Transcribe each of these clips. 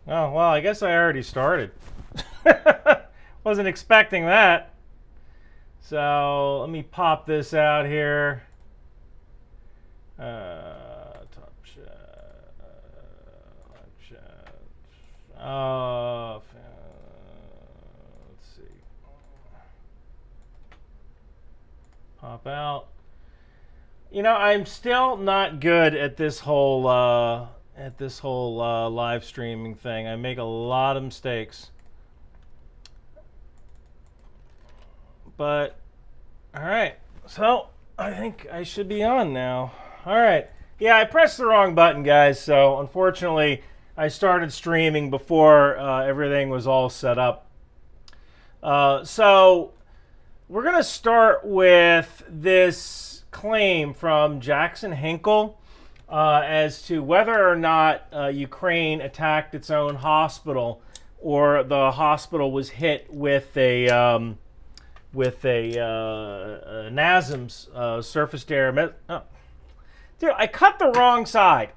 Oh, well, I guess I already started. Wasn't expecting that. So let me pop this out here. Top chat. Live chat. Let's see. Pop out. You know, I'm still not good at this whole live streaming thing. I make a lot of mistakes. But all right, so I think I should be on now. All right, yeah, I pressed the wrong button, guys. So unfortunately, I started streaming before everything was all set up. So we're gonna start with this claim from Jackson Hinkle as to whether or not Ukraine attacked its own hospital or the hospital was hit with a NASAMS surface-to-air. Oh. Dude, I cut the wrong side.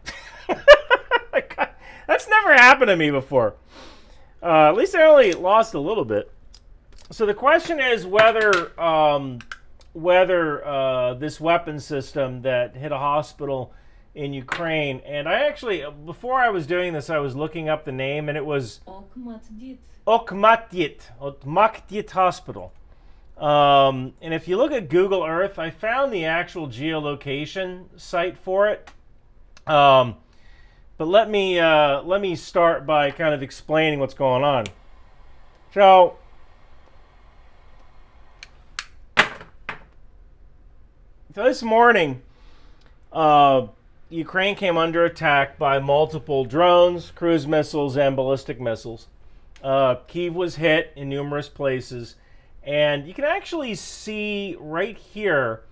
That's never happened to me before. At least I only lost a little bit. So the question is whether this weapon system that hit a hospital in Ukraine, and I actually, before I was doing this, I was looking up the name, and it was Okhmatdyt Hospital. And if you look at Google Earth, I found the actual geolocation site for it. But let me start by kind of explaining what's going on. So this morning, Ukraine came under attack by multiple drones, cruise missiles, and ballistic missiles. Kyiv was hit in numerous places. And you can actually see right here,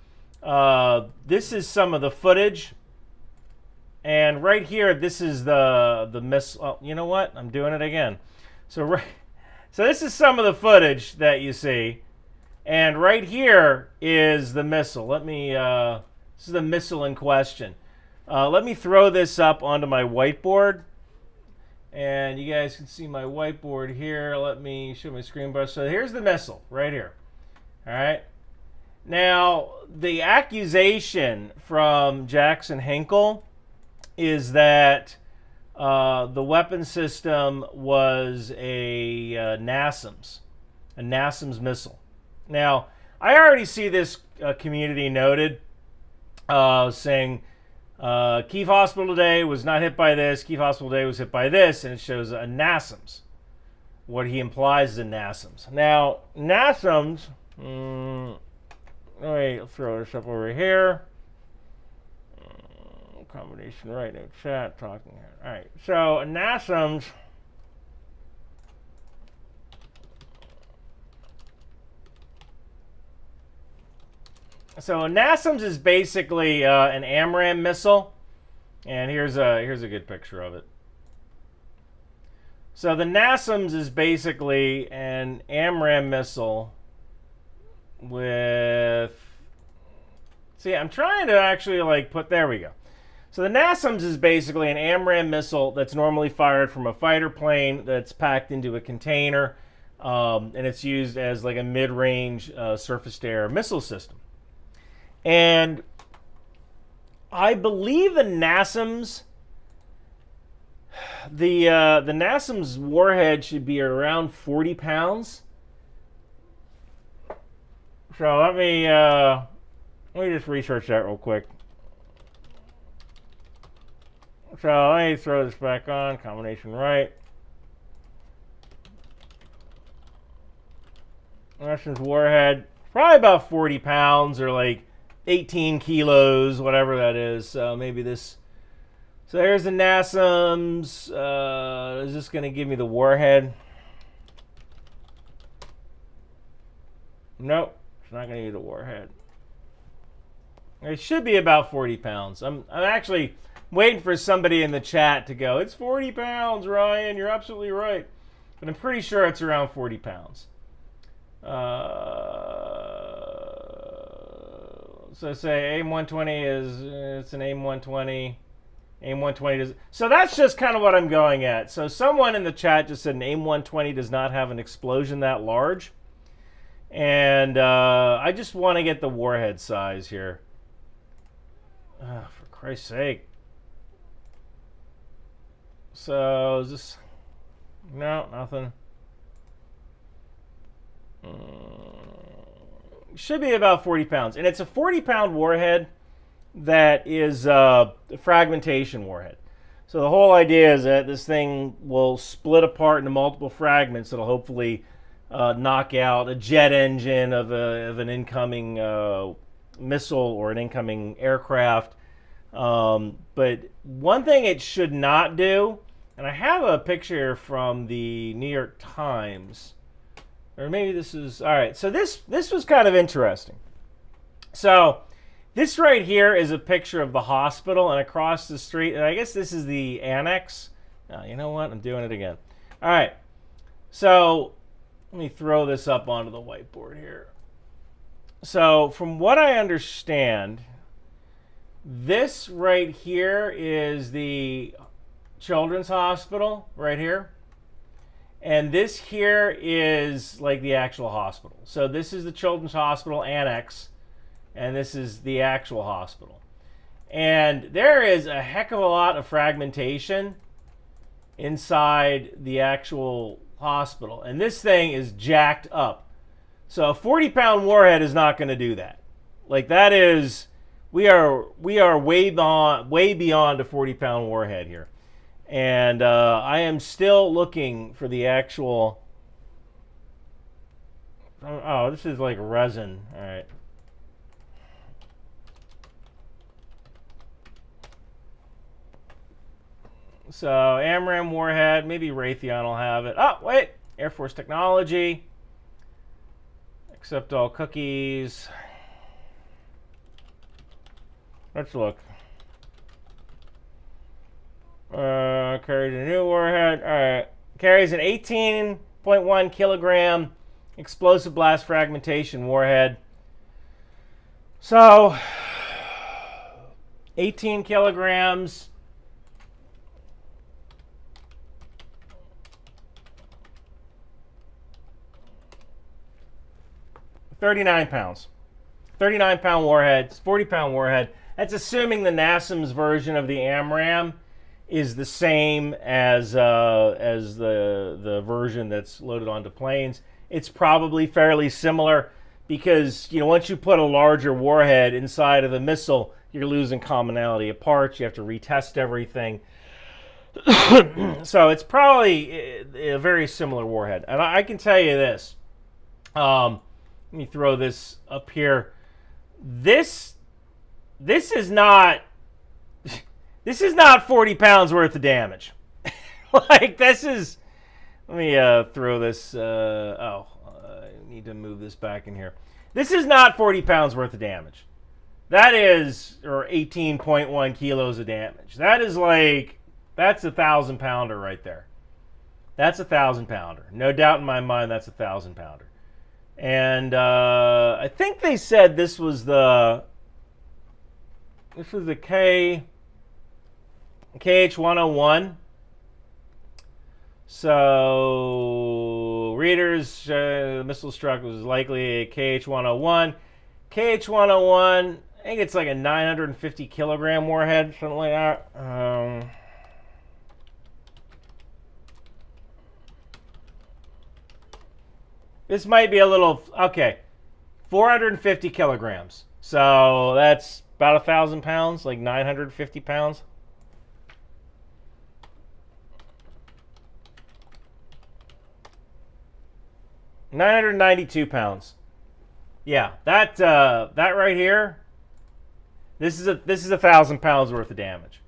this is some of the footage. And right here, this is the missile. Oh, you know what? I'm doing it again. So this is some of the footage that you see. And right here is the missile. This is the missile in question. Let me throw this up onto my whiteboard. And you guys can see my whiteboard here. Let me show my screen brush. So here's the missile right here. All right. Now, the accusation from Jackson Hinkle is that the weapon system was a NASAMS missile. Now, I already see this community noted saying, Kyiv Hospital today was not hit by this. Kyiv Hospital today was hit by this, and it shows a NASAMS. What he implies is a NASAMS. Now, NASAMS. Wait, I'll throw this up over here. Combination right in chat talking here. All right, so a NASAMS. So a NASAMS is basically an AMRAAM missile, and here's a good picture of it. So the NASAMS is basically an AMRAAM missile with. See, I'm trying to actually there we go. So the NASAMS is basically an AMRAAM missile that's normally fired from a fighter plane that's packed into a container, and it's used as like a mid-range surface-to-air missile system. And I believe the NASAMS warhead should be around 40 pounds. So let me just research that real quick. So let me throw this back on, combination right. NASAMS warhead, probably about 40 pounds or like 18 kilos, whatever that is. So maybe this. So here's the NASAMS. Is this going to give me the warhead? Nope, it's not going to give me the warhead. It should be about 40 pounds. I'm actually waiting for somebody in the chat to go, it's 40 pounds, Ryan. You're absolutely right. But I'm pretty sure it's around 40 pounds. So say AIM-120 it's an AIM-120. AIM-120 does. So that's just kind of what I'm going at. So someone in the chat just said an AIM-120 does not have an explosion that large. And I just want to get the warhead size here. For Christ's sake. So is this... No, nothing. Should be about 40 pounds. And it's a 40-pound warhead that is a fragmentation warhead. So the whole idea is that this thing will split apart into multiple fragments that'll hopefully knock out a jet engine of an incoming missile or an incoming aircraft. But one thing it should not do, and I have a picture from the New York Times, or maybe this is, all right, so this was kind of interesting. So this right here is a picture of the hospital, and across the street, and I guess this is the annex. You know what? I'm doing it again. All right. So let me throw this up onto the whiteboard here. So from what I understand, this right here is the children's hospital right here. And this here is like the actual hospital. So this is the children's hospital annex. And this is the actual hospital. And there is a heck of a lot of fragmentation inside the actual hospital. And this thing is jacked up. So a 40-pound warhead is not going to do that. Like that is, we are way beyond a 40-pound warhead here. And I am still looking for the actual, oh, this is like resin. All right. So AMRAAM warhead, maybe Raytheon will have it. Oh, wait, Air Force Technology. Accept all cookies. Let's look. Carries a new warhead. All right. Carries an 18.1 kilogram explosive blast fragmentation warhead. So 18 kilograms. 39 pounds. 39-pound warhead, 40-pound warhead. That's assuming the NASAM's version of the AMRAAM is the same as the version that's loaded onto planes. It's probably fairly similar because, you know, once you put a larger warhead inside of the missile, you're losing commonality of parts. You have to retest everything. So it's probably a very similar warhead. And I can tell you this. Let me throw this up here. This is not 40 pounds worth of damage. Like this is. Let me throw this. I need to move this back in here. This is not 40 pounds worth of damage. That is, or 18.1 kilos of damage. That is like, that's a 1,000-pounder right there. That's a 1,000-pounder. No doubt in my mind, that's a 1,000-pounder. And I think they said this was the KH-101. So readers, the missile struck was likely a KH-101. KH-101, I think it's like a 950 kilogram warhead, something like that. This might be a little, okay, 450 kilograms. So that's about 1,000 pounds, like 950 pounds. £992. Yeah, that right here. This is 1,000 pounds worth of damage.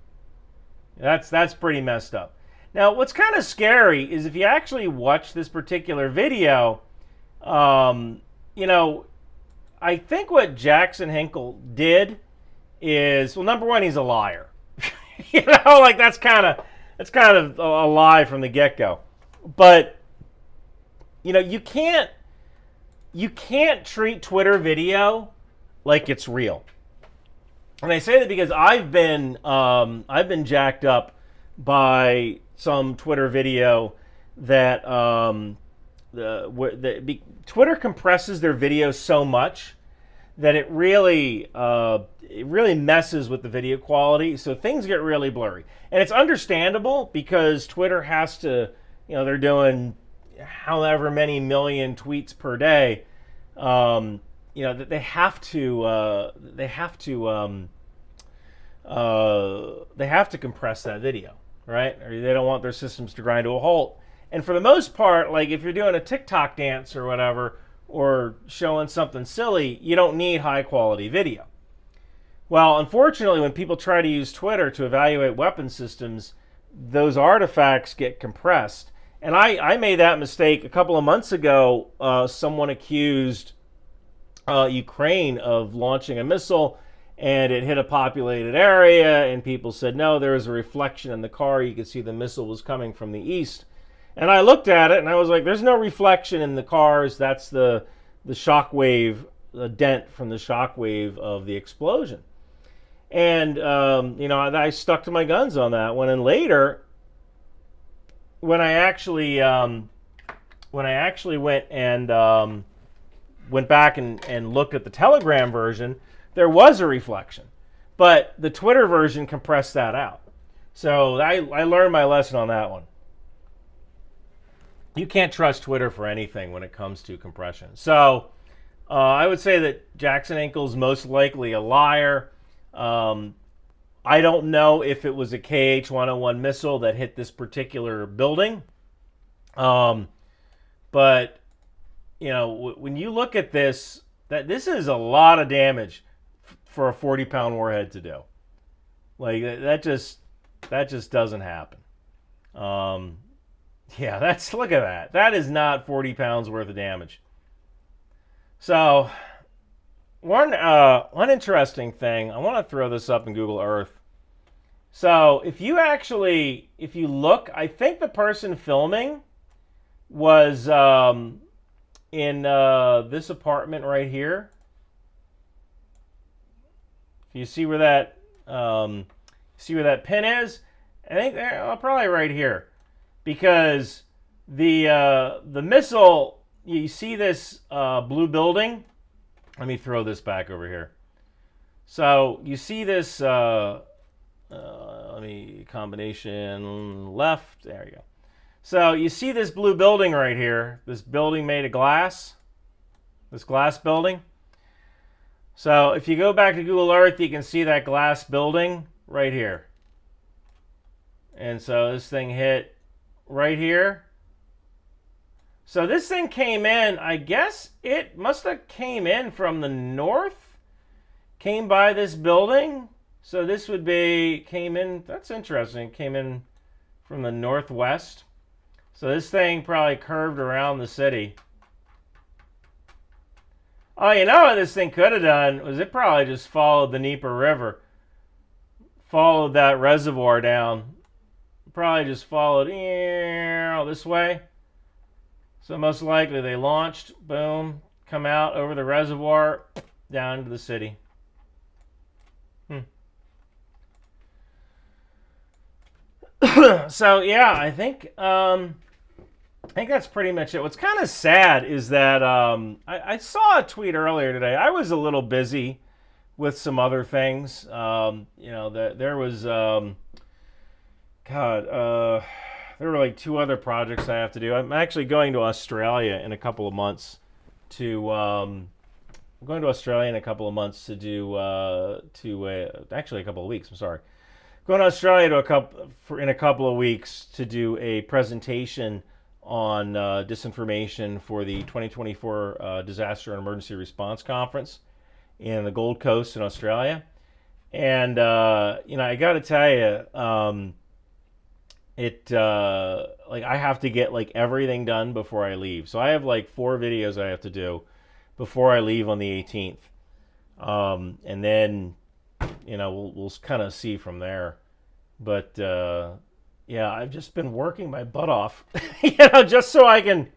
That's pretty messed up. Now, what's kind of scary is if you actually watch this particular video. You know, I think what Jackson Hinkle did is, well, number one, he's a liar. You know, like that's kind of a lie from the get-go. But you know, you can't treat Twitter video like it's real. And I say that because I've been jacked up by some Twitter video that Twitter compresses their videos so much that it really messes with the video quality. So things get really blurry, and it's understandable because Twitter has to, they're doing however many million tweets per day. That they have to compress that video, right? Or they don't want their systems to grind to a halt. And for the most part, like if you're doing a TikTok dance or whatever, or showing something silly, you don't need high quality video. Well, unfortunately, when people try to use Twitter to evaluate weapon systems, those artifacts get compressed. And I made that mistake a couple of months ago. Someone accused Ukraine of launching a missile, and it hit a populated area, and people said, no, there was a reflection in the car. You could see the missile was coming from the east. And I looked at it, and I was like, there's no reflection in the cars. That's the shock wave, the dent from the shock wave of the explosion. And, I stuck to my guns on that one. And later, when I actually went back and looked at the Telegram version, there was a reflection. But the Twitter version compressed that out. So I learned my lesson on that one. You can't trust Twitter for anything when it comes to compression. So I would say that Jackson Hinkle's most likely a liar. I don't know if it was a KH-101 missile that hit this particular building. But, when you look at this, this is a lot of damage for a 40-pound warhead to do. Like, that just doesn't happen. Yeah, look at that. That is not 40 pounds worth of damage. So, one interesting thing, I want to throw this up in Google Earth. So, if you look, I think the person filming was in this apartment right here. If you see where that pin is, I think they're probably right here. Because the missile, you see this blue building. Let me throw this back over here. So you see this. Combination left. There you go. So you see this blue building right here. This building made of glass. This glass building. So if you go back to Google Earth, you can see that glass building right here. And so this thing hit right here. So this thing came in, I guess it must have came in from the north, came by this building. So this would be, came in, that's interesting, came in from the northwest. So this thing probably curved around the city. Oh, you know what this thing could have done was it probably just followed the Dnieper River, followed that reservoir down. Probably just followed this way. So most likely they launched, boom, come out over the reservoir, down into the city. So yeah, I think that's pretty much it. What's kind of sad is that I saw a tweet earlier today. I was a little busy with some other things. There was. There were like 2 other projects I have to do. I'm actually going to Australia in a couple of months to do actually a couple of weeks. I'm sorry. Going to Australia in a couple of weeks to do a presentation on disinformation for the 2024 Disaster and Emergency Response Conference in the Gold Coast in Australia. And I got to tell you, I have to get like everything done before I leave. So I have like 4 videos I have to do before I leave on the 18th. And then, we'll kind of see from there. But I've just been working my butt off, just so I can.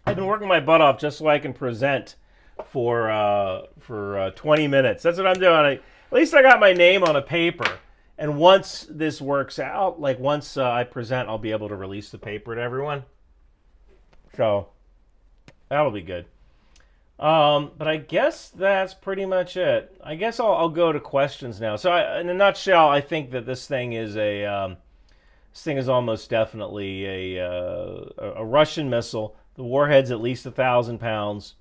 I've been working my butt off just so I can present for 20 minutes. That's what I'm doing. At least I got my name on a paper. And once this works out, like once I present, I'll be able to release the paper to everyone. So that'll be good. But I guess that's pretty much it. I guess I'll go to questions now. So in a nutshell, I think that this thing is almost definitely a Russian missile. The warhead's at least 1,000 pounds.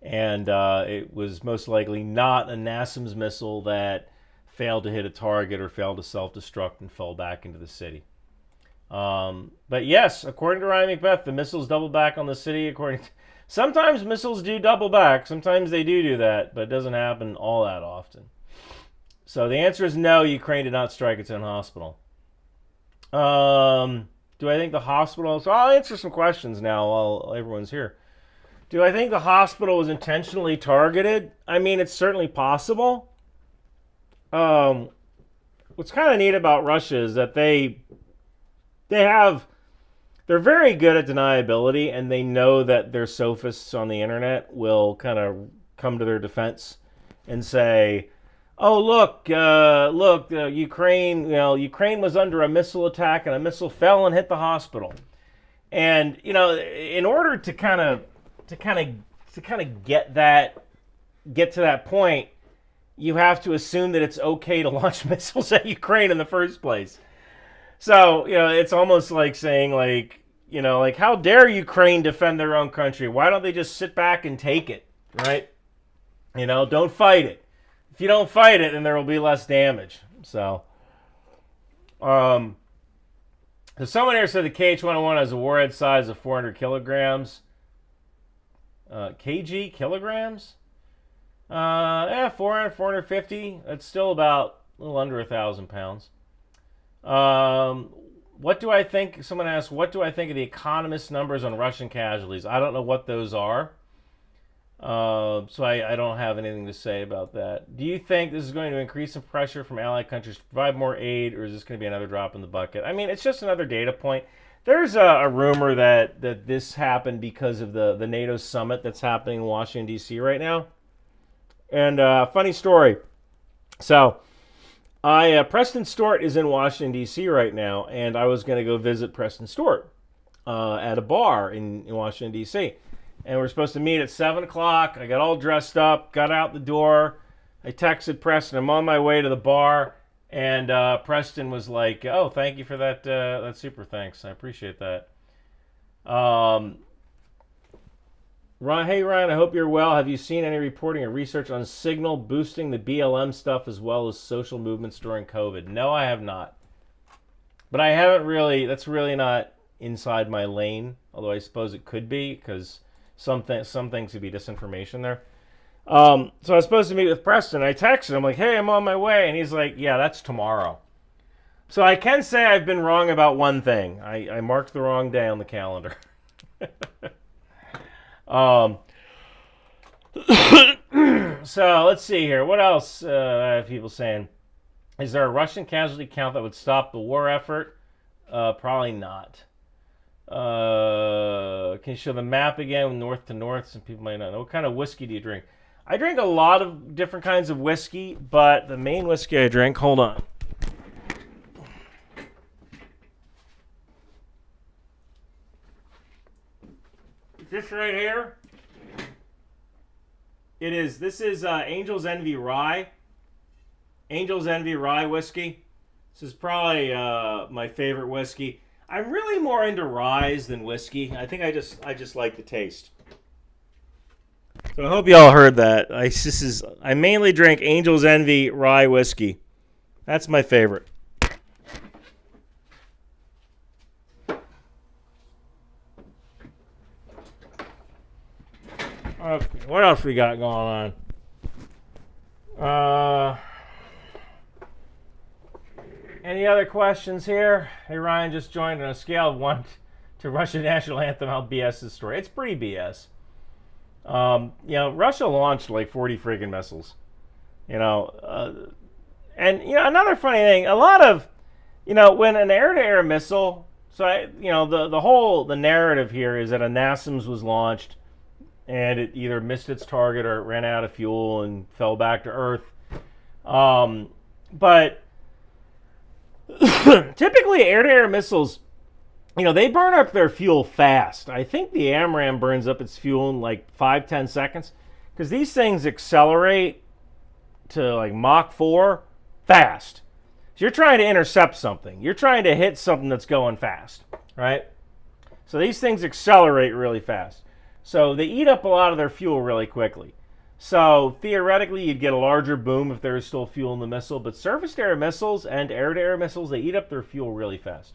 And it was most likely not a NASAMS missile that failed to hit a target or failed to self-destruct and fell back into the city. But yes, according to Ryan Macbeth, the missiles double back on the city. Sometimes missiles do double back. Sometimes they do that, but it doesn't happen all that often. So the answer is no, Ukraine did not strike its own hospital. Do I think the hospital... So I'll answer some questions now while everyone's here. Do I think the hospital was intentionally targeted? I mean, it's certainly possible. What's kind of neat about Russia is that they're very good at deniability, and they know that their sophists on the internet will kind of come to their defense and say, "Oh, look, Ukraine, Ukraine was under a missile attack, and a missile fell and hit the hospital." And in order to kind of get to that point, you have to assume that it's okay to launch missiles at Ukraine in the first place. So, it's almost like saying, how dare Ukraine defend their own country? Why don't they just sit back and take it, right? Don't fight it. If you don't fight it, then there will be less damage. So someone here said the KH-101 has a warhead size of 400 kilograms. Kilograms? 400, 450. That's still about a little under 1,000 pounds. What do I think? Someone asked, what do I think of the Economist numbers on Russian casualties? I don't know what those are. So I don't have anything to say about that. Do you think this is going to increase some pressure from allied countries to provide more aid, or is this going to be another drop in the bucket? I mean, it's just another data point. There's a rumor that this happened because of the NATO summit that's happening in Washington, D.C. right now. And funny story. So, Preston Stewart is in Washington, D.C. right now, and I was going to go visit Preston Stewart at a bar in Washington, D.C. And we're supposed to meet at 7 o'clock. I got all dressed up, got out the door. I texted Preston, I'm on my way to the bar. And Preston was like, "Oh, thank you for that super thanks. I appreciate that." Hey Ryan, I hope you're well. Have you seen any reporting or research on Signal boosting the BLM stuff as well as social movements during COVID? No, I have not. But I haven't really, that's really not inside my lane, although I suppose it could be, because some things could be disinformation there. So I was supposed to meet with Preston. I texted him, like, "Hey, I'm on my way." And he's like, "Yeah, that's tomorrow." So I can say I've been wrong about one thing. I marked the wrong day on the calendar. So let's see here. What else I have people saying? Is there a Russian casualty count that would stop the war effort? Probably not. Can you show the map again, north to north? Some people might not know. What kind of whiskey do you drink? I drink a lot of different kinds of whiskey, but the main whiskey I drink, hold on. This right here, this is Angel's Envy Rye. Angel's Envy Rye whiskey. This is probably my favorite whiskey. I'm really more into ryes than whiskey. I think I just like the taste. So I hope y'all heard that. I mainly drink Angel's Envy Rye whiskey. That's my favorite. Okay, what else we got going on? Any other questions here? Hey, Ryan just joined. On a scale of 1 to Russian national anthem, how BS is story? It's pretty BS. Russia launched like 40 freaking missiles. And another funny thing, a lot of, when an air-to-air missile, so the narrative here is that a NASAMS was launched and it either missed its target or it ran out of fuel and fell back to Earth. But typically air-to-air missiles, they burn up their fuel fast. I think the AMRAAM burns up its fuel in like 5-10 seconds, because these things accelerate to like Mach 4 fast. So you're trying to intercept something. You're trying to hit something that's going fast, right? So these things accelerate really fast. So they eat up a lot of their fuel really quickly. So theoretically, you'd get a larger boom if there was still fuel in the missile. But surface-to-air missiles and air-to-air missiles, they eat up their fuel really fast.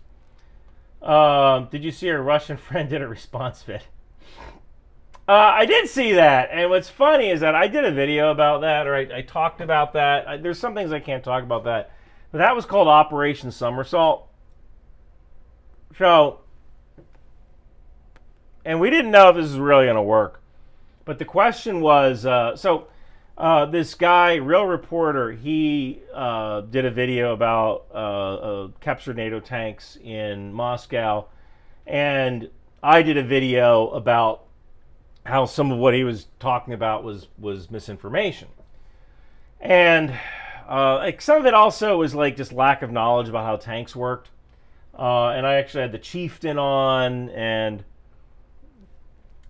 Did you see our Russian friend did a response vid? I did see that. And what's funny is that I did a video about that, or I talked about that. There's some things I can't talk about that. But that was called Operation Somersault. So, and we didn't know if this was really going to work. But the question was, this guy, Real Reporter, he did a video about captured NATO tanks in Moscow. And I did a video about how some of what he was talking about was misinformation. And some of it also was like just lack of knowledge about how tanks worked. And I actually had the Chieftain on, and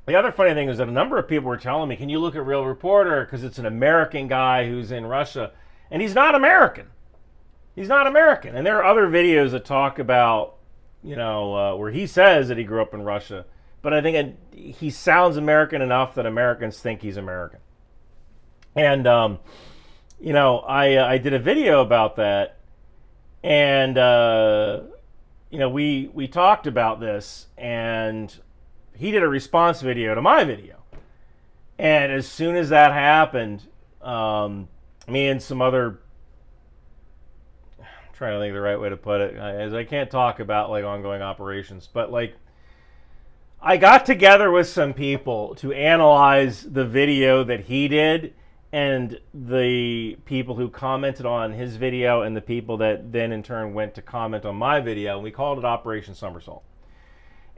the other funny thing is that a number of people were telling me, can you look at Real Reporter, because it's an American guy who's in Russia, and he's not American. He's not American. And there are other videos that talk about, where he says that he grew up in Russia, but I think he sounds American enough that Americans think he's American. And, I did a video about that, and, we talked about this, and he did a response video to my video. And as soon as that happened, me and some other, I'm trying to think of the right way to put it, as I can't talk about like ongoing operations, but like I got together with some people to analyze the video that he did and the people who commented on his video and the people that then in turn went to comment on my video, and we called it Operation Somersault.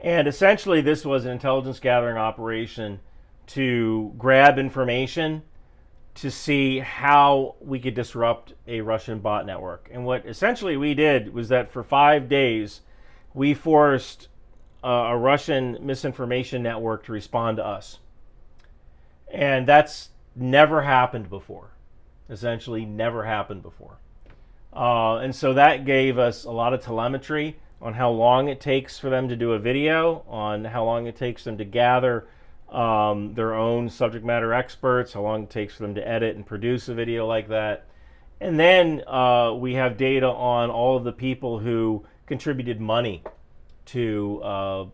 And essentially this was an intelligence gathering operation to grab information to see how we could disrupt a Russian bot network. And what essentially we did was that for 5 days, we forced a Russian misinformation network to respond to us. And that's never happened before. Essentially never happened before. And so that gave us a lot of telemetry on how long it takes for them to do a video, on how long it takes them to gather their own subject matter experts, how long it takes for them to edit and produce a video like that. And then we have data on all of the people who contributed money to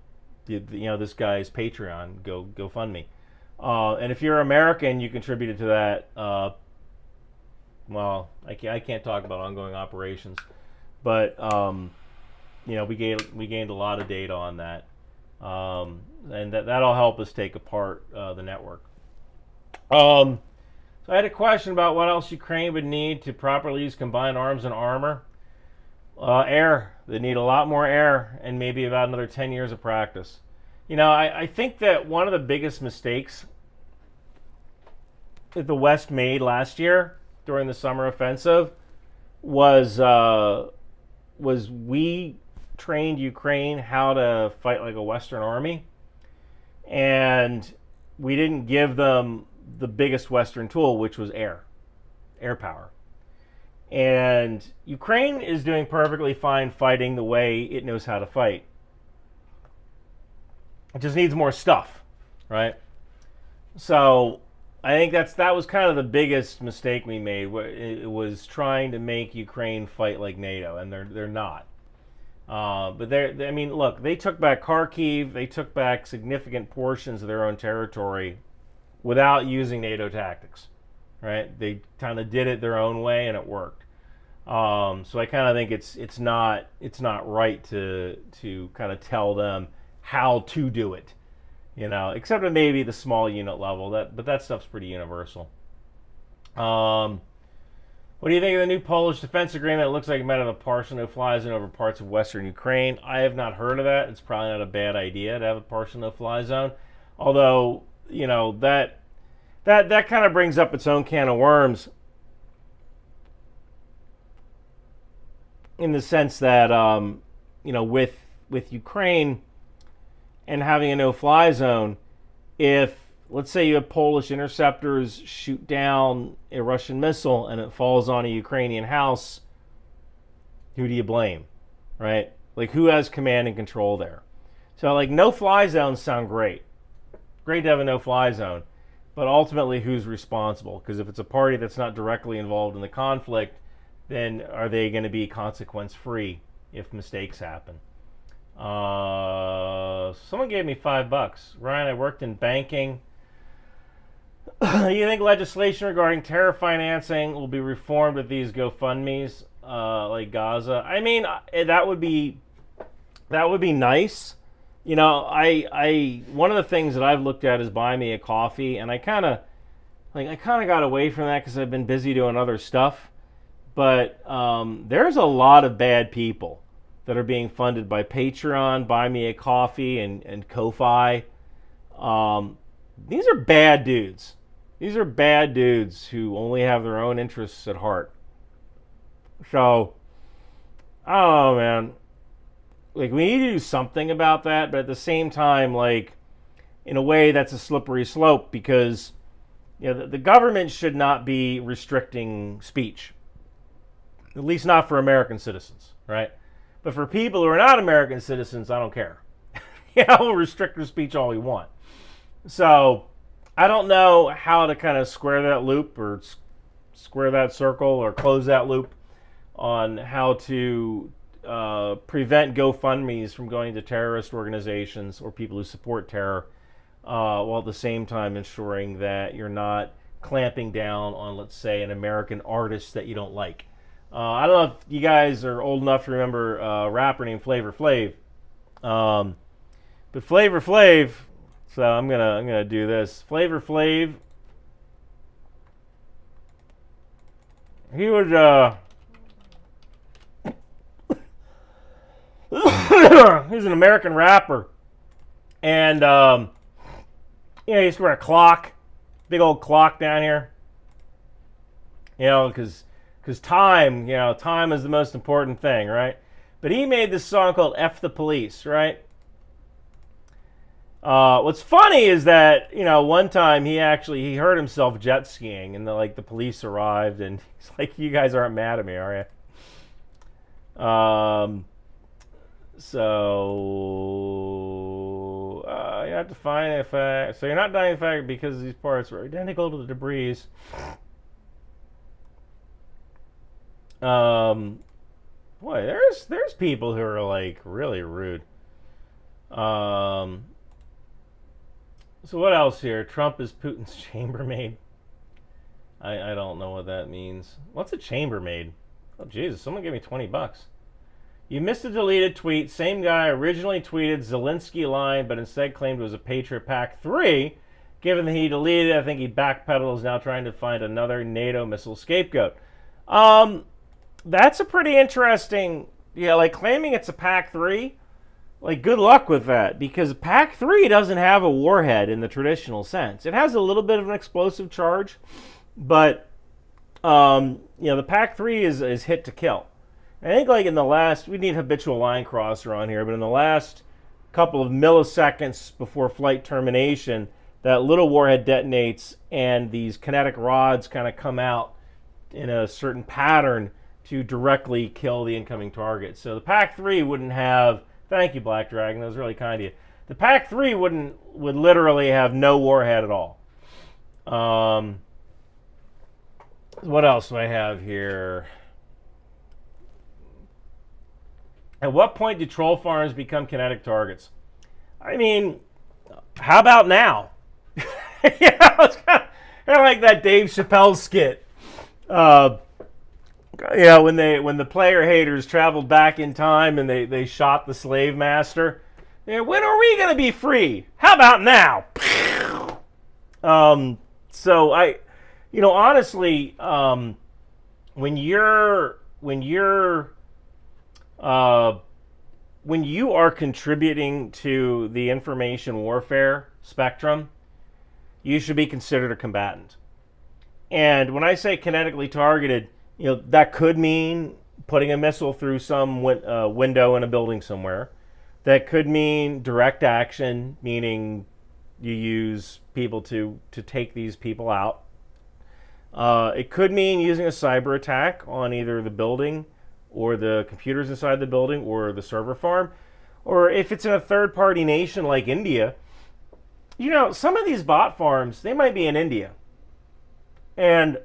this guy's Patreon, GoFundMe. And if you're American, you contributed to that. Well, I can't talk about ongoing operations, but we gained a lot of data on that, and that'll help us take apart the network. So I had a question about what else Ukraine would need to properly use combined arms and armor. Air. They need a lot more air, and maybe about another 10 years of practice. I think that one of the biggest mistakes that the West made last year during the summer offensive was we trained Ukraine how to fight like a Western army, and we didn't give them the biggest Western tool, which was air power. And Ukraine is doing perfectly fine fighting the way it knows how to fight. It just needs more stuff, right? So I think that was kind of the biggest mistake we made. It was trying to make Ukraine fight like NATO, and they're not. But look, they took back Kharkiv, they took back significant portions of their own territory without using NATO tactics, right? They kind of did it their own way, and it worked. So I kind of think it's not right to kind of tell them how to do it, except at maybe the small unit level. But that stuff's pretty universal. What do you think of the new Polish defense agreement? It looks like it might have a partial no-fly zone over parts of Western Ukraine. I have not heard of that. It's probably not a bad idea to have a partial no-fly zone. Although, that kind of brings up its own can of worms. in the sense that with Ukraine and having a no-fly zone, if let's say you have Polish interceptors shoot down a Russian missile and it falls on a Ukrainian house, who do you blame, right? Like, who has command and control there? So, like, no-fly zones sound great. Great to have a no-fly zone. But ultimately, who's responsible? Because if it's a party that's not directly involved in the conflict, then are they going to be consequence-free if mistakes happen? Someone gave me $5. Ryan, I worked in banking. You think legislation regarding terror financing will be reformed with these GoFundMes, like Gaza? I mean, that would be nice. You know, I one of the things that I've looked at is buy me a coffee, and I kind of got away from that because I've been busy doing other stuff. But there's a lot of bad people that are being funded by Patreon, Buy Me a Coffee, and Ko-Fi. These are bad dudes. These are bad dudes who only have their own interests at heart. So, I don't know, man. Like, we need to do something about that, but at the same time, like, in a way, that's a slippery slope because, you know, the government should not be restricting speech. At least not for American citizens, right? But for people who are not American citizens, I don't care. We'll restrict their speech all we want. So, I don't know how to kind of square that loop or square that circle or close that loop on how to prevent GoFundMes from going to terrorist organizations or people who support terror, while at the same time ensuring that you're not clamping down on, let's say, an American artist that you don't like. I don't know if you guys are old enough to remember a rapper named Flavor Flav. But Flavor Flav, so I'm gonna do this. Flavor Flav, he was he's an American rapper, and he used to wear a clock, big old clock down here. Because time, time is the most important thing, right? But he made this song called "F the Police," right? What's funny is that, one time he heard himself jet skiing, and the police arrived, and he's like, "You guys aren't mad at me, are you?" So you have to find a fact. So you're not dying of fact because these parts were identical to the debris. Boy, there's people who are like really rude. So what else here? Trump is Putin's chambermaid. I don't know what that means. What's a chambermaid? Oh Jesus! Someone gave me $20. You missed a deleted tweet. Same guy originally tweeted Zelensky line, but instead claimed it was a Patriot Pack 3. Given that he deleted it, I think he backpedaled, is now trying to find another NATO missile scapegoat. That's a pretty interesting, claiming it's a Pack 3. Like, good luck with that, because Pack 3 doesn't have a warhead in the traditional sense. It has a little bit of an explosive charge, but, the Pack 3 is hit to kill. I think, like, in the last, we need habitual line crosser on here, but in the last couple of milliseconds before flight termination, that little warhead detonates, and these kinetic rods kind of come out in a certain pattern to directly kill the incoming target. So the Pack 3 wouldn't have, thank you, Black Dragon, that was really kind of you. The Pack 3 would literally have no warhead at all. What else do I have here? At what point do troll farms become kinetic targets? I mean, how about now? It's kind of like that Dave Chappelle skit. When the player haters traveled back in time and they shot the slave master. When are we going to be free? How about now? So honestly, when you are contributing to the information warfare spectrum, you should be considered a combatant. And when I say kinetically targeted, that could mean putting a missile through some window in a building somewhere. That could mean direct action, meaning you use people to take these people out. It could mean using a cyber attack on either the building or the computers inside the building or the server farm. Or if it's in a third-party nation like India, you know, some of these bot farms, they might be in India. And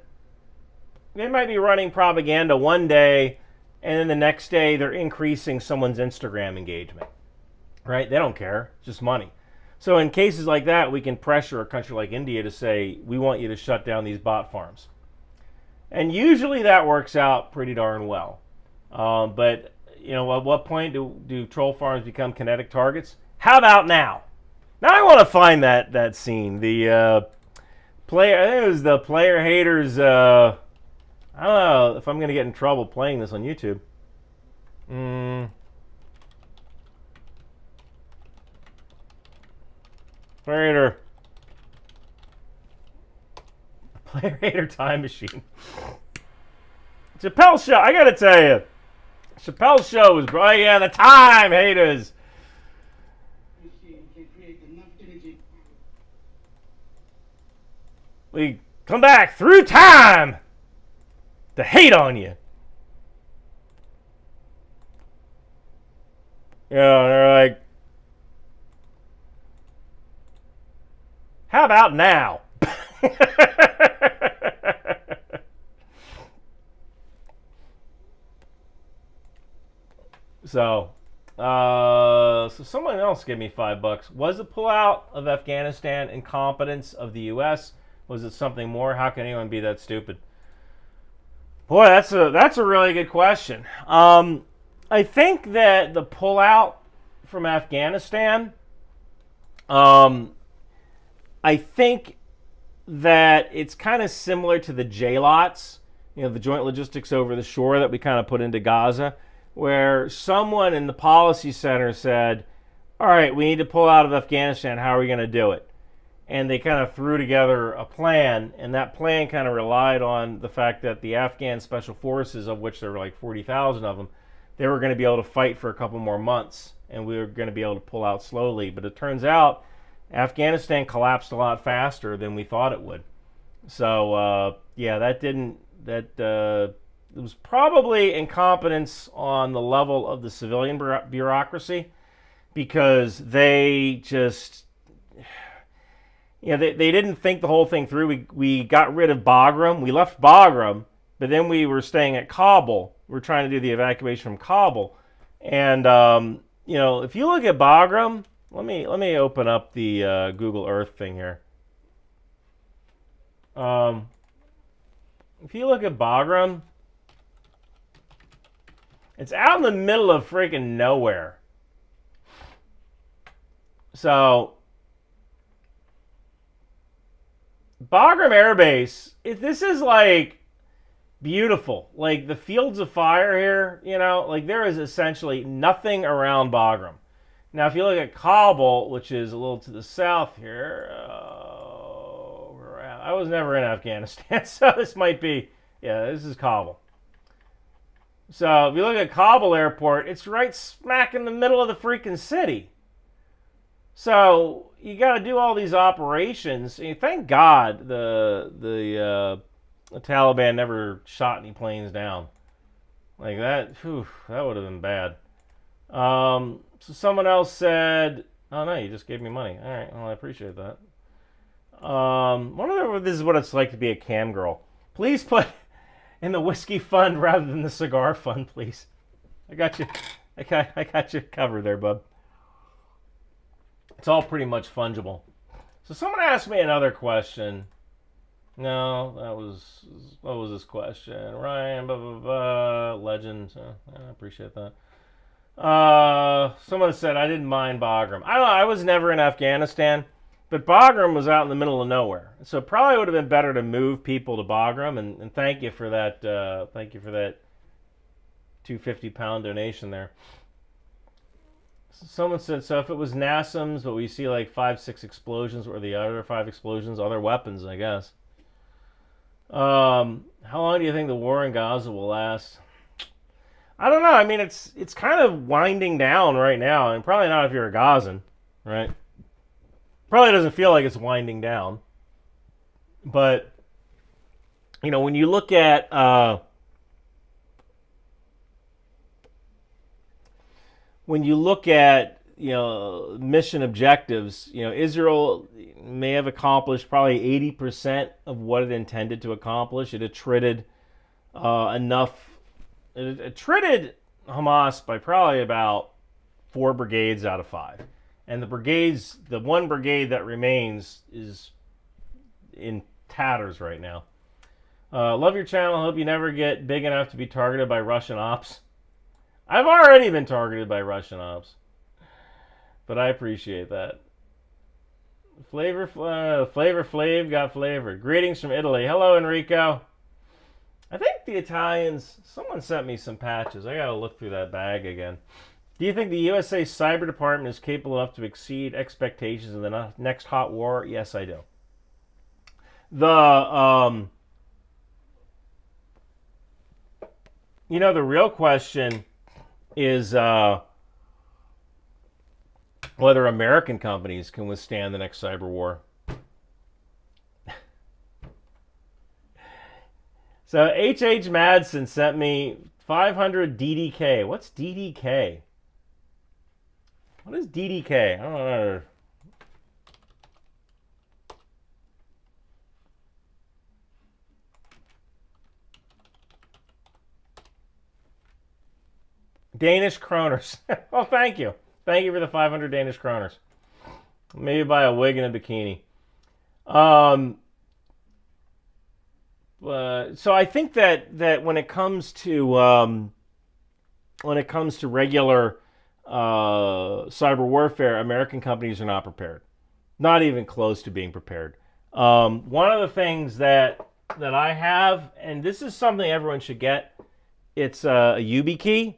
they might be running propaganda one day, and then the next day they're increasing someone's Instagram engagement. Right? They don't care. It's just money. So in cases like that, we can pressure a country like India to say, we want you to shut down these bot farms. And usually that works out pretty darn well. But, you know, at what point do troll farms become kinetic targets? How about now? Now I want to find that scene. The player, I think it was the player haters, I don't know if I'm going to get in trouble playing this on YouTube. Player hater time machine. Chappelle's show, I gotta tell you, Chappelle's show was, oh yeah, the time haters. We come back through time to hate on you. Yeah, they're like, how about now? So someone else gave me $5. Was the pullout of Afghanistan incompetence of the U.S.? Was it something more? How can anyone be that stupid? Boy, that's a really good question. I think that the pullout from Afghanistan, I think that it's kind of similar to the JLOTs, you know, the Joint Logistics Over the Shore that we kind of put into Gaza, where someone in the policy center said, all right, we need to pull out of Afghanistan. How are we going to do it? And they kind of threw together a plan, and that plan kind of relied on the fact that the Afghan Special Forces, of which there were like 40,000 of them, they were going to be able to fight for a couple more months, and we were going to be able to pull out slowly. But it turns out Afghanistan collapsed a lot faster than we thought it would. So, yeah, it was probably incompetence on the level of the civilian bureaucracy, because they just, you know, they didn't think the whole thing through. We got rid of Bagram. We left Bagram, but then we were staying at Kabul. We're trying to do the evacuation from Kabul. And, you know, if you look at Bagram, let me open up the Google Earth thing here. If you look at Bagram, it's out in the middle of freaking nowhere. So, Bagram Air Base, this is like beautiful. Like the fields of fire here, you know, like there is essentially nothing around Bagram. Now, if you look at Kabul, which is a little to the south here, I was never in Afghanistan, so this might be, yeah, this is Kabul. So if you look at Kabul airport, it's right smack in the middle of the freaking city. So you got to do all these operations. And thank God the Taliban never shot any planes down. Like that, whew, that would have been bad. So someone else said, oh no, you just gave me money. All right, well, I appreciate that. Wonder if this is what it's like to be a cam girl. Please put in the whiskey fund rather than the cigar fund, please. I got you. I got you covered there, bub. It's all pretty much fungible. So someone asked me another question. No, what was this question? Ryan, blah, blah, blah, legend. I appreciate that. Someone said, I didn't mind Bagram. I don't know, I was never in Afghanistan, but Bagram was out in the middle of nowhere. So it probably would have been better to move people to Bagram, and thank you for that, £250 donation there. Someone said, so if it was NASAMS, but we see like 5-6 explosions, or the other 5 explosions, other weapons, I guess. How long do you think the war in Gaza will last? I don't know. I mean, it's kind of winding down right now, and probably not if you're a Gazan, right? Probably doesn't feel like it's winding down. But, you know, when you look at you know, mission objectives, you know, Israel may have accomplished probably 80% of what it intended to accomplish. It attrited enough. It attrited Hamas by probably about 4 brigades out of 5. And the one brigade that remains is in tatters right now. Love your channel. Hope you never get big enough to be targeted by Russian ops. I've already been targeted by Russian ops. But I appreciate that. Flavor Flav got flavored. Greetings from Italy. Hello, Enrico. I think the Italians, someone sent me some patches. I gotta look through that bag again. Do you think the USA Cyber Department is capable enough to exceed expectations in the next hot war? Yes, I do. You know, the real question is whether American companies can withstand the next cyber war. So H.H. Madsen sent me 500 DDK. What's DDK? What is DDK? I don't know. Danish kroners. Well, thank you. Thank you for the 500 Danish kroners. Maybe buy a wig and a bikini. So I think that when it comes to regular cyber warfare, American companies are not prepared. Not even close to being prepared. One of the things that I have, and this is something everyone should get, it's a YubiKey.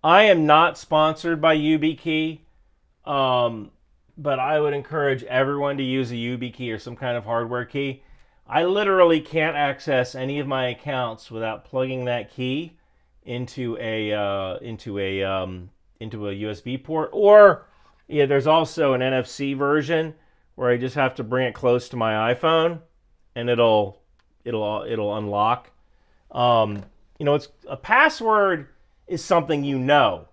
I am not sponsored by YubiKey, but I would encourage everyone to use a YubiKey or some kind of hardware key. I literally can't access any of my accounts without plugging that key into a USB port. Or yeah, there's also an NFC version where I just have to bring it close to my iPhone, and it'll unlock. You know, it's a password is something you know,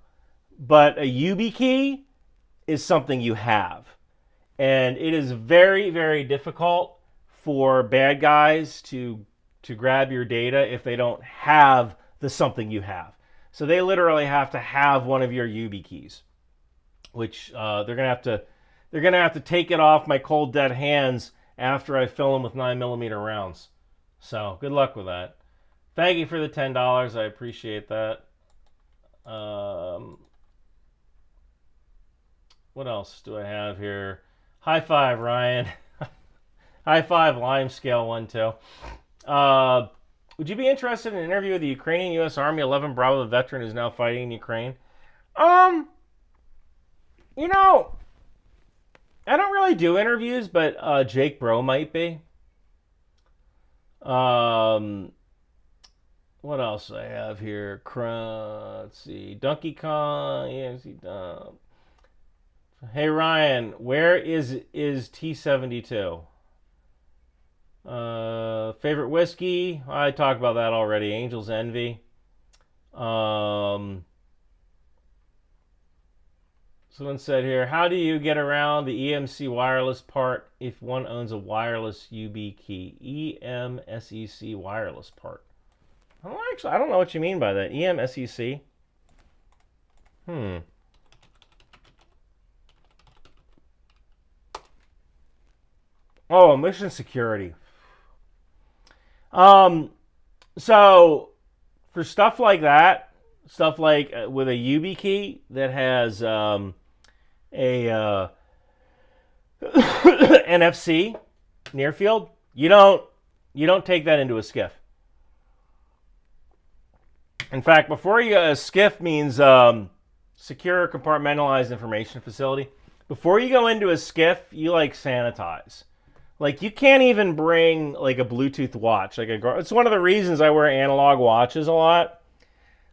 but a YubiKey is something you have. And it is very, very difficult for bad guys to grab your data if they don't have the something you have. So they literally have to have one of your YubiKeys, which they're gonna have to take it off my cold dead hands after I fill them with 9mm rounds. So good luck with that. Thank you for the $10. I appreciate that. What else do I have here? High five, Ryan. High five, Lime Scale 1, 2. Would you be interested in an interview with the Ukrainian U.S. Army 11 Bravo, the veteran who's now fighting in Ukraine? You know, I don't really do interviews, but Jake Bro might be. What else do I have here? Let's see. Donkey Kong. Yeah, hey, Ryan, where is T72? Favorite whiskey? I talked about that already. Angel's Envy. Someone said here, how do you get around the EMC wireless part if one owns a wireless YubiKey? EMSEC wireless part. I don't know what you mean by that. EMSEC? Oh, mission security. So for stuff like that, stuff like with a YubiKey that has a NFC near field, you don't take that into a SCIF. In fact, before you a SCIF means secure compartmentalized information facility. Before you go into a SCIF, you sanitize. You can't even bring a Bluetooth watch. It's one of the reasons I wear analog watches a lot.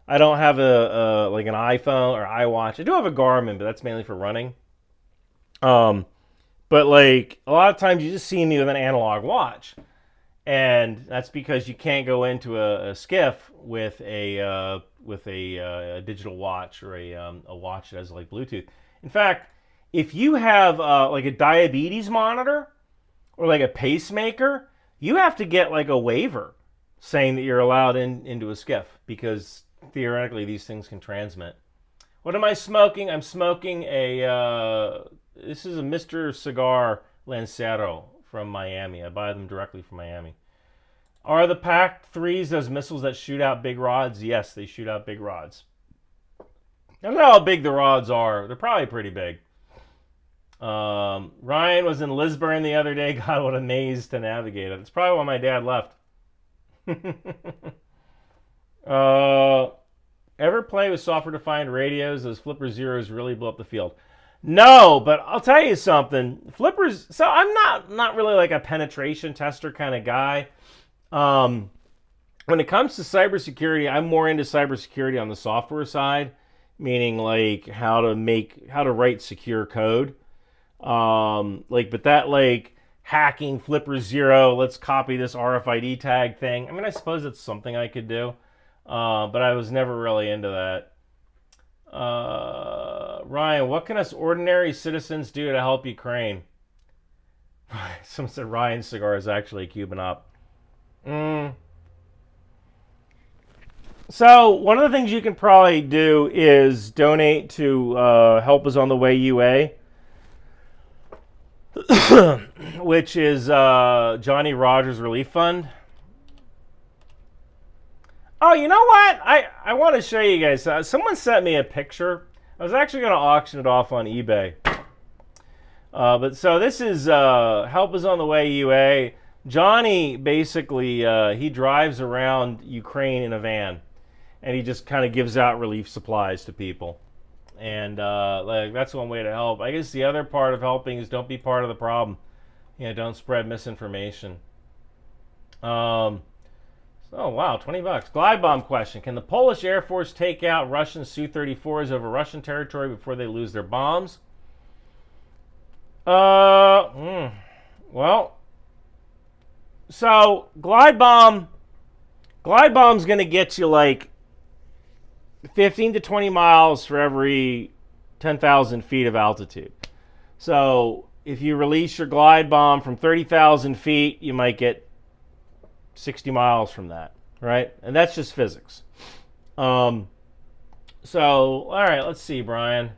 I don't have a like an iPhone or iWatch. I do have a Garmin, but that's mainly for running. But like a lot of times you just see me with an analog watch, and that's because you can't go into a skiff with a digital watch or a watch that has like Bluetooth. In fact, if you have like a diabetes monitor or like a pacemaker, you have to get like a waiver saying that you're allowed into a skiff because theoretically these things can transmit. What am I smoking? I'm smoking this is a Mr. Cigar Lancero from Miami. I buy them directly from Miami. Are the PAC-3s those missiles that shoot out big rods? Yes, they shoot out big rods. I don't know how big the rods are. They're probably pretty big. Ryan was in Lisburn the other day. God, what a maze to navigate it. It's probably why my dad left. Ever play with software-defined radios? Those Flipper Zeros really blow up the field. No, but I'll tell you something. Flippers. So I'm not really like a penetration tester kind of guy. When it comes to cybersecurity, I'm more into cybersecurity on the software side, meaning like how to write secure code. But that like hacking Flipper Zero, let's copy this RFID tag thing. I mean, I suppose it's something I could do, but I was never really into that. Ryan, what can us ordinary citizens do to help Ukraine? Someone said Ryan's cigar is actually a Cuban op. So one of the things you can probably do is donate to Help Is On The Way UA, which is Johnny Rogers Relief Fund. Oh, you know what? I want to show you guys. Someone sent me a picture. I was actually going to auction it off on eBay. But so this is Help Is On The Way UA. Johnny basically, he drives around Ukraine in a van. And he just kind of gives out relief supplies to people. And like that's one way to help. I guess the other part of helping is don't be part of the problem. Don't spread misinformation. Oh, wow, $20. Glide bomb question. Can the Polish Air Force take out Russian Su-34s over Russian territory before they lose their bombs? Well, so glide bomb's going to get you like 15 to 20 miles for every 10,000 feet of altitude. So if you release your glide bomb from 30,000 feet, you might get 60 miles from that, right? And that's just physics. All right, let's see, Brian.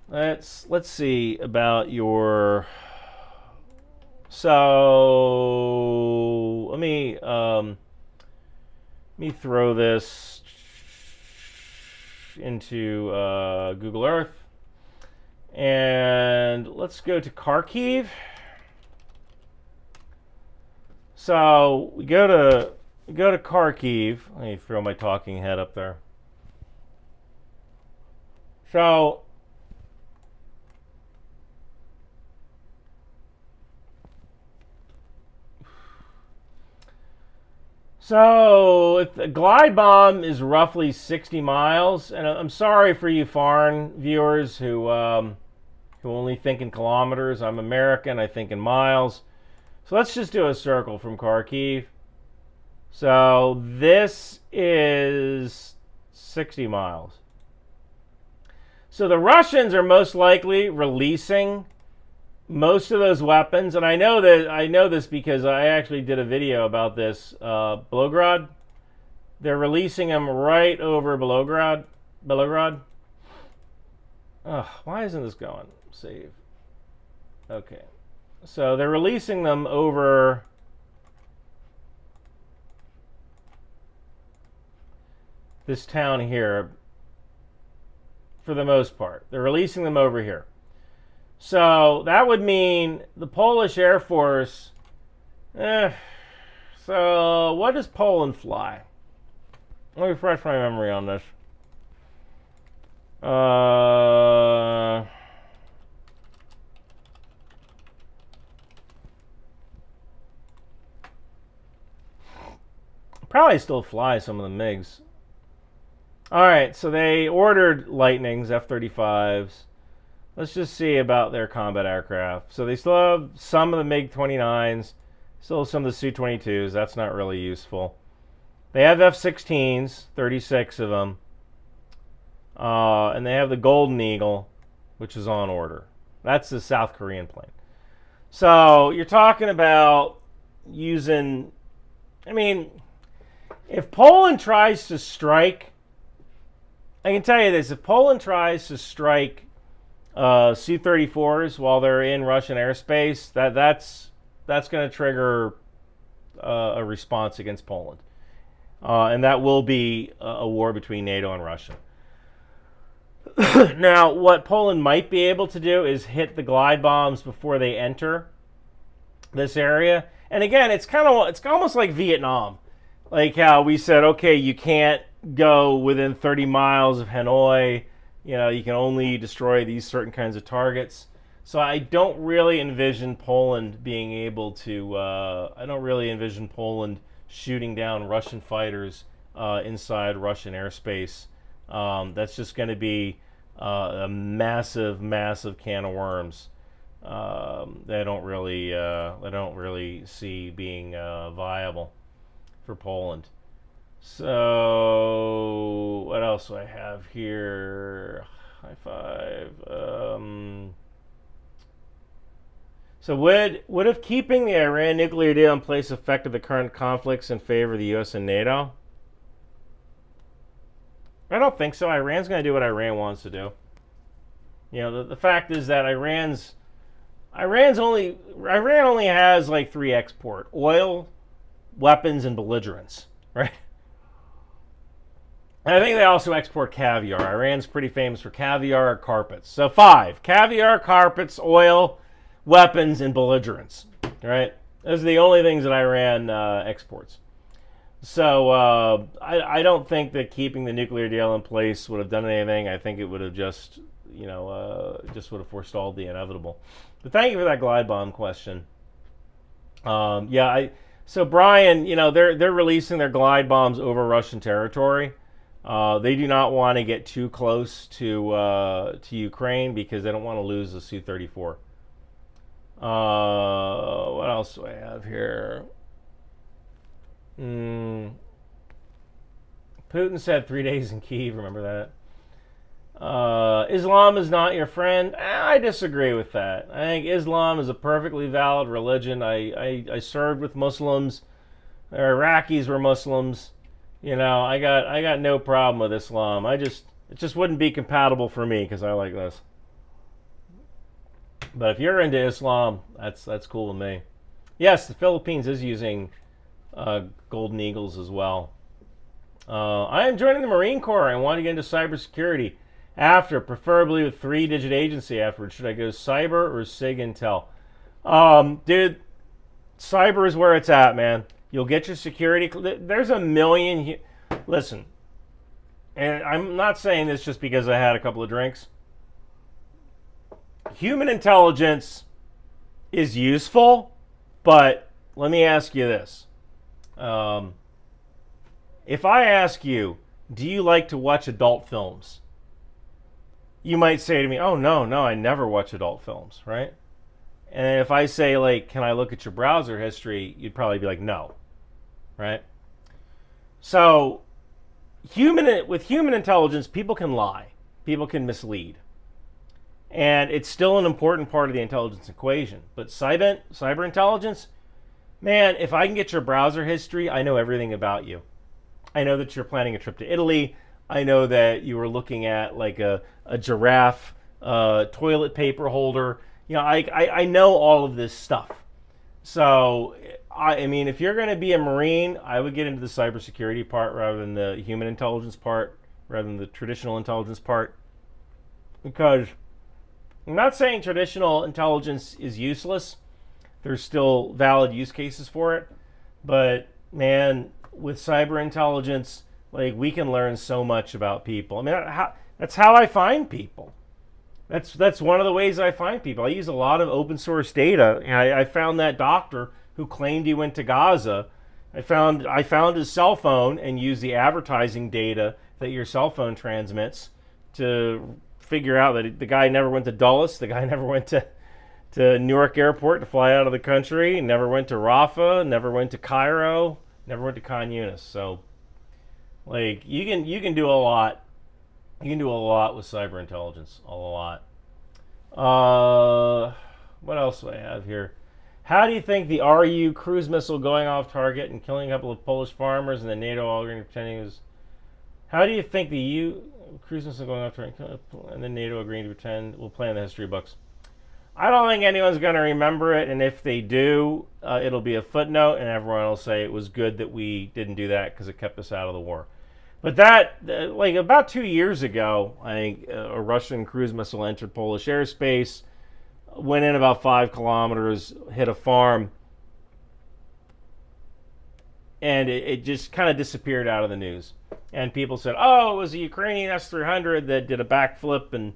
Let's see about your. So let me throw this into Google Earth, and let's go to Kharkiv. So we go to Kharkiv. Let me throw my talking head up there. So if the glide bomb is roughly 60 miles, and I'm sorry for you foreign viewers who only think in kilometers. I'm American, I think in miles. So let's just do a circle from Kharkiv. So this is 60 miles. So the Russians are most likely releasing most of those weapons, and I know this because I actually did a video about this. Belgorod, they're releasing them right over Belgorod. Why isn't this going? Save. Okay. So they're releasing them over this town here for the most part. They're releasing them over here. So that would mean the Polish Air Force. So what does Poland fly? Let me refresh my memory on this. Probably still fly some of the MiGs. All right, so they ordered Lightnings, F-35s. Let's just see about their combat aircraft. So they still have some of the MiG-29s, still some of the Su-22s. That's not really useful. They have F-16s, 36 of them. And they have the Golden Eagle, which is on order. That's the South Korean plane. So you're talking about using... I mean, if Poland tries to strike... I can tell you this. If Poland tries to strike Su-34s while they're in Russian airspace, that's going to trigger a response against Poland. And that will be a war between NATO and Russia. Now, what Poland might be able to do is hit the glide bombs before they enter this area. And again, it's almost like Vietnam. Like how we said, okay, you can't go within 30 miles of Hanoi. You know, you can only destroy these certain kinds of targets. So I don't really envision Poland being able to, I don't really envision Poland shooting down Russian fighters inside Russian airspace. That's just going to be a massive, massive can of worms. They don't really see being viable for Poland. So what else do I have here? High five. So would have keeping the Iran nuclear deal in place affected the current conflicts in favor of the U.S. and NATO? I don't think so. Iran's going to do what Iran wants to do. You know, the fact is that Iran only has like 3 export: oil, weapons, and belligerents, right? And I think they also export caviar. Iran's pretty famous for caviar or carpets. So 5: caviar, carpets, oil, weapons, and belligerents, right? Those are the only things that Iran exports. So I don't think that keeping the nuclear deal in place would have done anything. I think it would have just, just would have forestalled the inevitable. But thank you for that glide bomb question. So Brian, they're releasing their glide bombs over Russian territory. They do not want to get too close to Ukraine because they don't want to lose the Su-34. What else do I have here? Putin said 3 days in Kyiv. Remember that? Islam is not your friend. I disagree with that. I think Islam is a perfectly valid religion. I served with Muslims. The Iraqis were Muslims. I got no problem with Islam. It just wouldn't be compatible for me because I like this. But if you're into Islam, that's cool with me. Yes, the Philippines is using Golden Eagles as well. I am joining the Marine Corps and want to get into cybersecurity after, preferably with 3-digit agency afterwards. Should I go cyber or SIG Intel? Dude, cyber is where it's at, man. You'll get your security. There's a million. Listen, and I'm not saying this just because I had a couple of drinks. Human intelligence is useful, but let me ask you this. If I ask you, do you like to watch adult films? You might say to me, oh, no, I never watch adult films, right? And if I say, like, can I look at your browser history, you'd probably be like, no, right? So with human intelligence, people can lie. People can mislead. And it's still an important part of the intelligence equation. But cyber intelligence, man, if I can get your browser history, I know everything about you. I know that you're planning a trip to Italy. I know that you were looking at like a giraffe toilet paper holder. I know all of this stuff. So, I mean, if you're going to be a Marine, I would get into the cybersecurity part rather than the human intelligence part, rather than the traditional intelligence part. Because I'm not saying traditional intelligence is useless. There's still valid use cases for it. But, man, with cyber intelligence, like, we can learn so much about people. I mean, that's how I find people. That's one of the ways I find people. I use a lot of open source data. And I found that doctor who claimed he went to Gaza. I found his cell phone and used the advertising data that your cell phone transmits to figure out that the guy never went to Dulles, the guy never went to Newark Airport to fly out of the country, never went to Rafah, never went to Cairo, never went to Khan Yunis. So, like, you can do a lot. You can do a lot with cyber intelligence, a lot. What else do I have here? How do you think the RU cruise missile going off target and killing a couple of Polish farmers and the NATO all agreeing to pretending was? How do you think the cruise missile going off target and the NATO agreeing to pretend will play in the history books? I don't think anyone's going to remember it, and if they do, it'll be a footnote, and everyone will say it was good that we didn't do that because it kept us out of the war. But that, like about 2 years ago, I think a Russian cruise missile entered Polish airspace, went in about 5 kilometers, hit a farm, and it just kind of disappeared out of the news. And people said, oh, it was a Ukrainian S-300 that did a backflip. And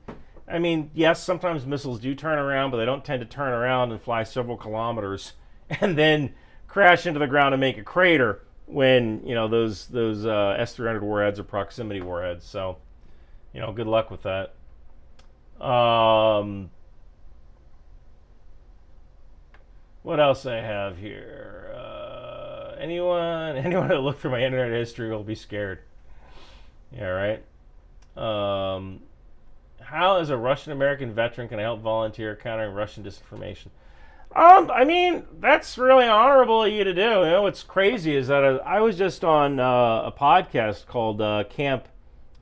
I mean, yes, sometimes missiles do turn around, but they don't tend to turn around and fly several kilometers and then crash into the ground and make a crater when, you know, those S-300 warheads are proximity warheads. So, you know, good luck with that. What else I have here? Anyone that looked through my internet history will be scared. Yeah, right. How, as a Russian-American veteran, can I help volunteer countering Russian disinformation? I mean, that's really honorable of you to do. You know, what's crazy is that I was just on a podcast called Camp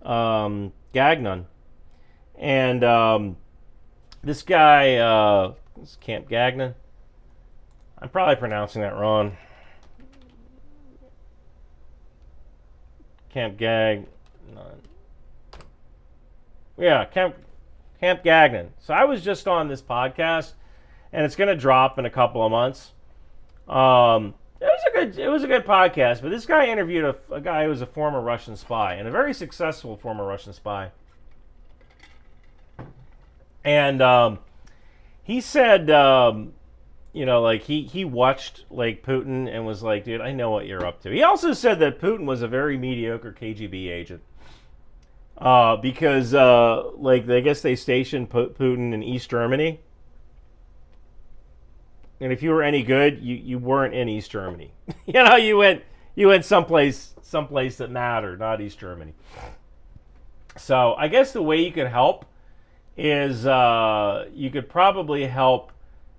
Gagnon. And this guy, this Camp Gagnon, I'm probably pronouncing that wrong. Camp Gagnon. Yeah, Camp Gagnon. So I was just on this podcast, and it's going to drop in a couple of months. It was a good podcast, but this guy interviewed a guy who was a former Russian spy, and a very successful former Russian spy. And he said, you know, like he watched like Putin and was like, dude, I know what you're up to. He also said that Putin was a very mediocre KGB agent. Because like I guess they stationed Putin in East Germany, and if you were any good, you weren't in East Germany. You know, you went someplace that mattered, not East Germany. So I guess the way you could help is you could probably help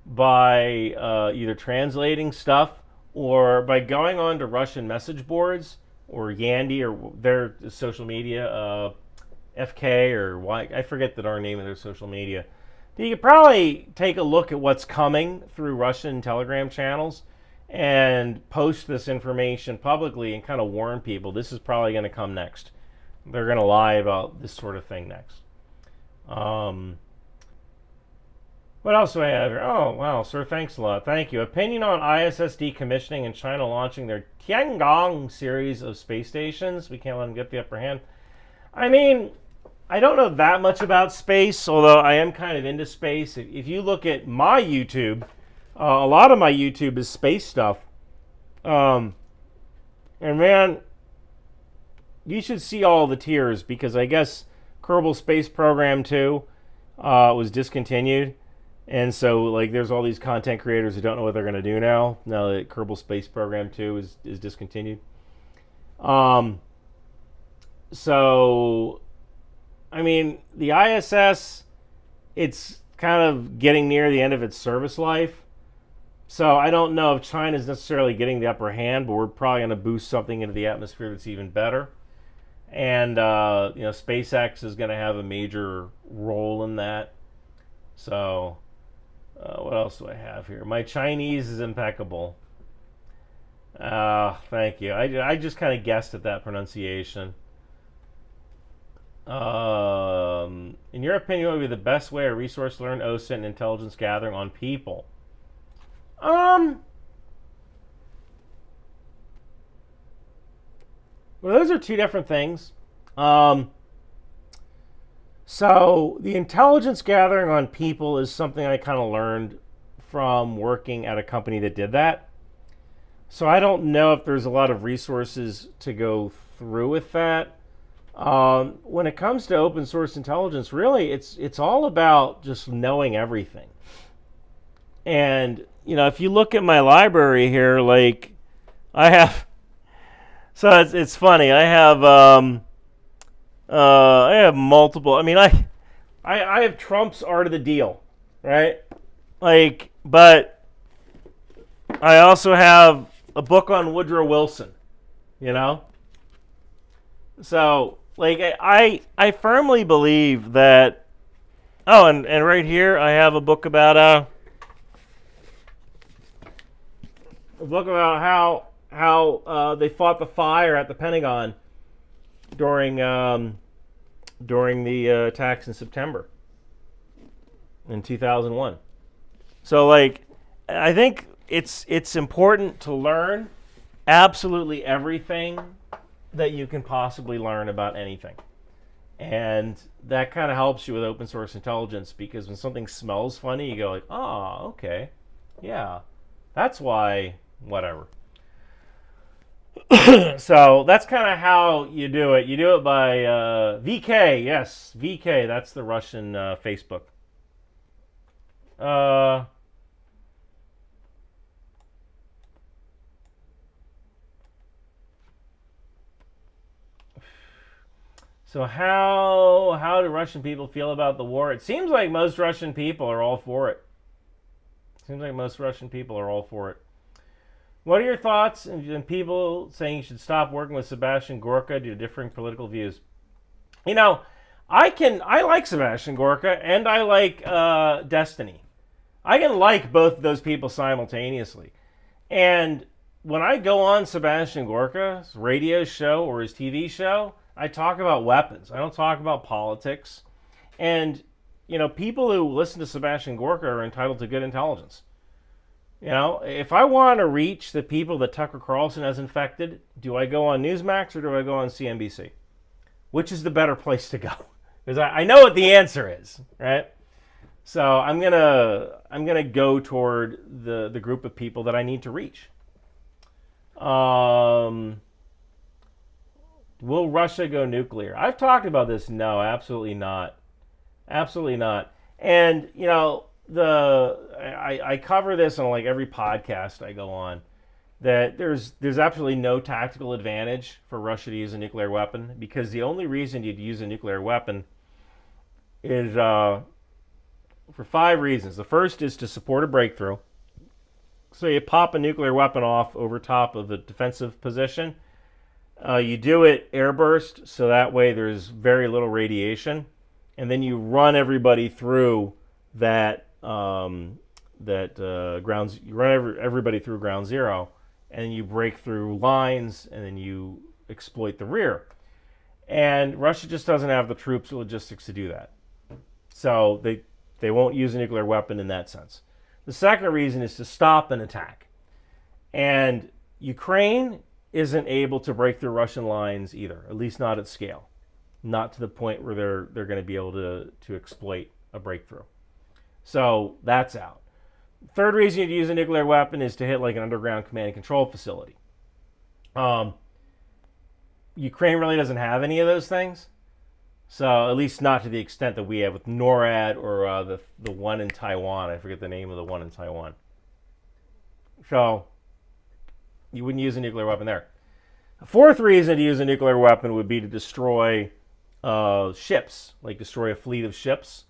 by either translating stuff or by going on to Russian message boards or Yandy or their social media. FK or Y, I forget the darn name of their social media. You could probably take a look at what's coming through Russian Telegram channels and post this information publicly and kind of warn people this is probably going to come next. They're going to lie about this sort of thing next. What else do I have here? Oh, wow, sir, thanks a lot. Thank you. Opinion on ISS decommissioning and China launching their Tiangong series of space stations. We can't let them get the upper hand. I mean, I don't know that much about space, although I am kind of into space. If you look at my YouTube, a lot of my YouTube is space stuff. And man, you should see all the tiers because I guess Kerbal Space Program 2 was discontinued. And so, like, there's all these content creators who don't know what they're going to do now that Kerbal Space Program 2 is discontinued. So, I mean, the ISS, it's kind of getting near the end of its service life. So I don't know if China's necessarily getting the upper hand, but we're probably going to boost something into the atmosphere that's even better. And, you know, SpaceX is going to have a major role in that. So, what else do I have here? My Chinese is impeccable. Thank you. I just kind of guessed at that pronunciation. In your opinion, what would be the best way a resource to learn OSINT and intelligence gathering on people? Well, those are two different things. So the intelligence gathering on people is something I kind of learned from working at a company that did that. So I don't know if there's a lot of resources to go through with that. When it comes to open source intelligence, really, it's all about just knowing everything. And if you look at my library here, like I have, so it's funny. I have multiple. I mean, I have Trump's Art of the Deal, right? Like, but I also have a book on Woodrow Wilson, you know? So, like, I firmly believe that. Oh, and right here I have a book about how they fought the fire at the Pentagon during the attacks in September in 2001. So, like, I think it's important to learn absolutely everything that you can possibly learn about anything. And that kind of helps you with open source intelligence, because when something smells funny, you go like, oh, okay, yeah, that's why, whatever. So that's kind of how you do it. You do it by VK, yes, VK, that's the Russian Facebook. So how do Russian people feel about the war? It seems like most Russian people are all for it. What are your thoughts on people saying you should stop working with Sebastian Gorka due to differing political views? I like Sebastian Gorka and I like Destiny. I can like both of those people simultaneously. And when I go on Sebastian Gorka's radio show or his TV show, I talk about weapons. I don't talk about politics. And, people who listen to Sebastian Gorka are entitled to good intelligence. If I want to reach the people that Tucker Carlson has infected, do I go on Newsmax or do I go on CNBC? Which is the better place to go? Because I know what the answer is, right? So I'm gonna go toward the group of people that I need to reach. Will Russia go nuclear? I've talked about this. No, absolutely not. Absolutely not. And I cover this on like every podcast I go on, that there's absolutely no tactical advantage for Russia to use a nuclear weapon, because the only reason you'd use a nuclear weapon is for 5 reasons. The first is to support a breakthrough. So you pop a nuclear weapon off over top of a defensive position. You do it airburst, so that way there's very little radiation, and then you run everybody through that grounds. You run everybody through ground zero, and you break through lines, and then you exploit the rear. And Russia just doesn't have the troops or logistics to do that, so they won't use a nuclear weapon in that sense. The second reason is to stop an attack, and Ukraine isn't able to break through Russian lines either, at least not at scale, not to the point where they're going to be able to exploit a breakthrough. So that's out. Third reason you'd use a nuclear weapon is to hit like an underground command and control facility. Ukraine really doesn't have any of those things, so at least not to the extent that we have with NORAD or the one in Taiwan. I forget the name of the one in Taiwan. So you wouldn't use a nuclear weapon there. The fourth reason to use a nuclear weapon would be to destroy ships, like destroy a fleet of ships.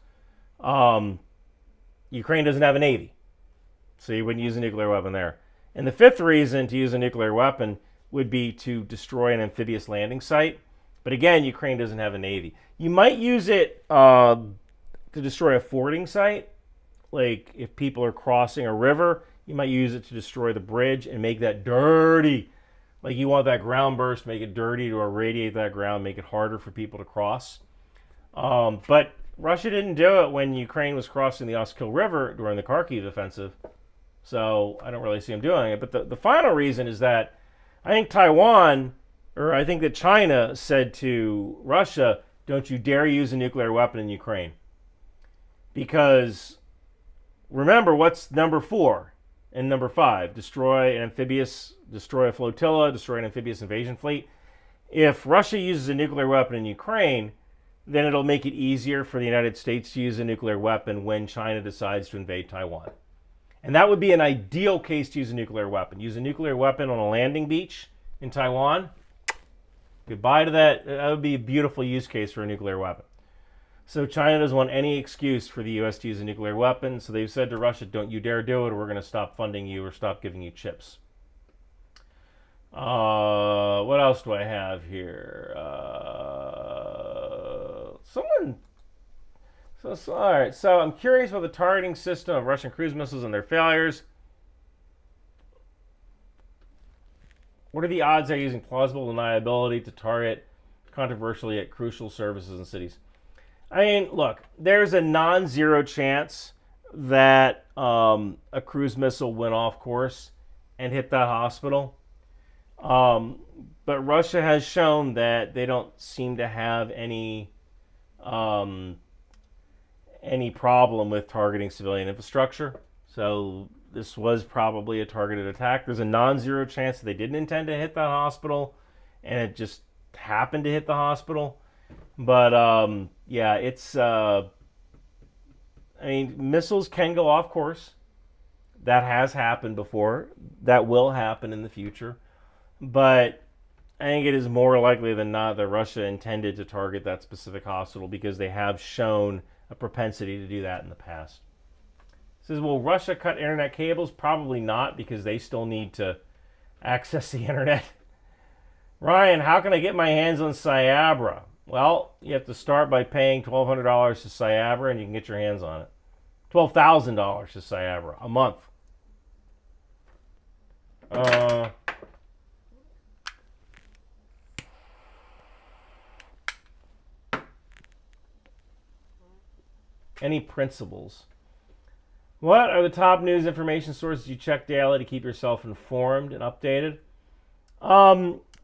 Ukraine doesn't have a navy, so you wouldn't use a nuclear weapon there. And the fifth reason to use a nuclear weapon would be to destroy an amphibious landing site. But again, Ukraine doesn't have a navy. You might use it to destroy a fording site, like if people are crossing a river. You might use it to destroy the bridge and make that dirty. Like you want that ground burst, make it dirty to irradiate that ground, make it harder for people to cross. But Russia didn't do it when Ukraine was crossing the Oskil River during the Kharkiv offensive. So I don't really see them doing it. But the final reason is that I think I think that China said to Russia, don't you dare use a nuclear weapon in Ukraine. Because remember, what's number 4 and number 5? Destroy a flotilla, destroy an amphibious invasion fleet. if Russia uses a nuclear weapon in Ukraine, then it'll make it easier for the United States to use a nuclear weapon when China decides to invade Taiwan. And that would be an ideal case to use a nuclear weapon. Use a nuclear weapon on a landing beach in Taiwan. Goodbye to that. That would be a beautiful use case for a nuclear weapon. So China doesn't want any excuse for the U.S. to use a nuclear weapon. So they've said to Russia, don't you dare do it, or we're going to stop funding you or stop giving you chips. What else do I have here? All right. So I'm curious about the targeting system of Russian cruise missiles and their failures. What are the odds they're using plausible deniability to target controversially at crucial services and cities? I mean, look, there's a non-zero chance that a cruise missile went off course and hit that hospital. But Russia has shown that they don't seem to have any problem with targeting civilian infrastructure. So this was probably a targeted attack. There's a non-zero chance that they didn't intend to hit that hospital, and it just happened to hit the hospital. But yeah, it's. I mean, missiles can go off course. That has happened before. That will happen in the future. But I think it is more likely than not that Russia intended to target that specific hospital because they have shown a propensity to do that in the past. It says, will Russia cut internet cables? Probably not, because they still need to access the internet. Ryan, how can I get my hands on Cyabra? Well, you have to start by paying $1,200 to Cyabra, and you can get your hands on it. $12,000 to Cyabra a month. Any principles? What are the top news information sources you check daily to keep yourself informed and updated?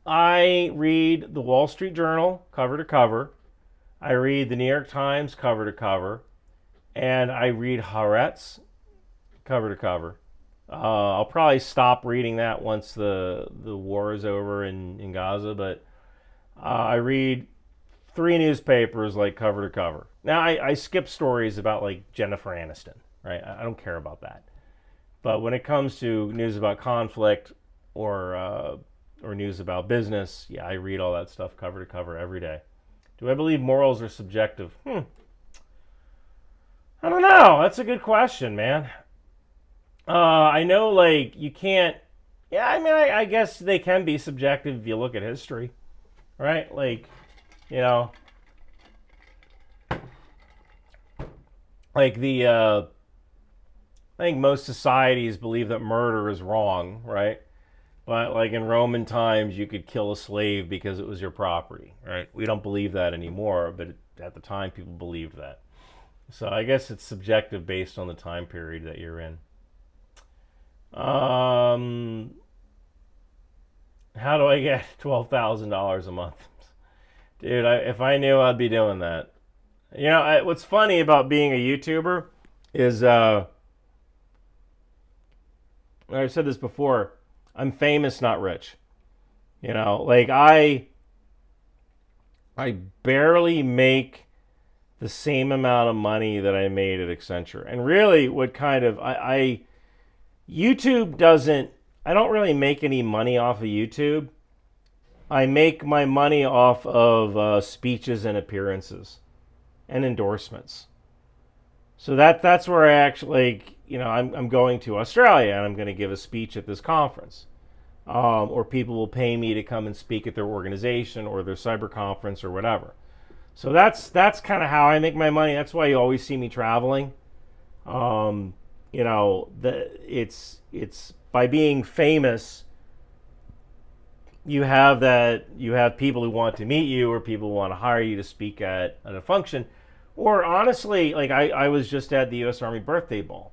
I read the Wall Street Journal cover to cover. I read the New York Times cover to cover. And I read Haaretz cover to cover. I'll probably stop reading that once the war is over in Gaza, but I read 3 newspapers like cover to cover. Now, I skip stories about like Jennifer Aniston, right? I don't care about that. But when it comes to news about conflict or news about business, yeah, I read all that stuff cover to cover every day. Do I believe morals are subjective? I don't know. That's a good question, man. I know, like, you can't... Yeah, I mean, I guess they can be subjective if you look at history, right? Like, you know... Like, I think most societies believe that murder is wrong, right? But, like, in Roman times, you could kill a slave because it was your property, right? We don't believe that anymore, but at the time, people believed that. So I guess it's subjective based on the time period that you're in. How do I get $12,000 a month? Dude, if I knew, I'd be doing that. You know, what's funny about being a YouTuber is, I've said this before, I'm famous, not rich. You know, like I barely make the same amount of money that I made at Accenture. And really what kind of, YouTube doesn't, I don't really make any money off of YouTube. I make my money off of speeches and appearances and endorsements. So that's where I actually, you know, I'm going to Australia and I'm going to give a speech at this conference. Or people will pay me to come and speak at their organization or their cyber conference or whatever. So that's kind of how I make my money. That's why you always see me traveling. You know, it's by being famous, you have people who want to meet you or people who want to hire you to speak at a function. Or honestly, like I was just at the U.S. Army birthday ball.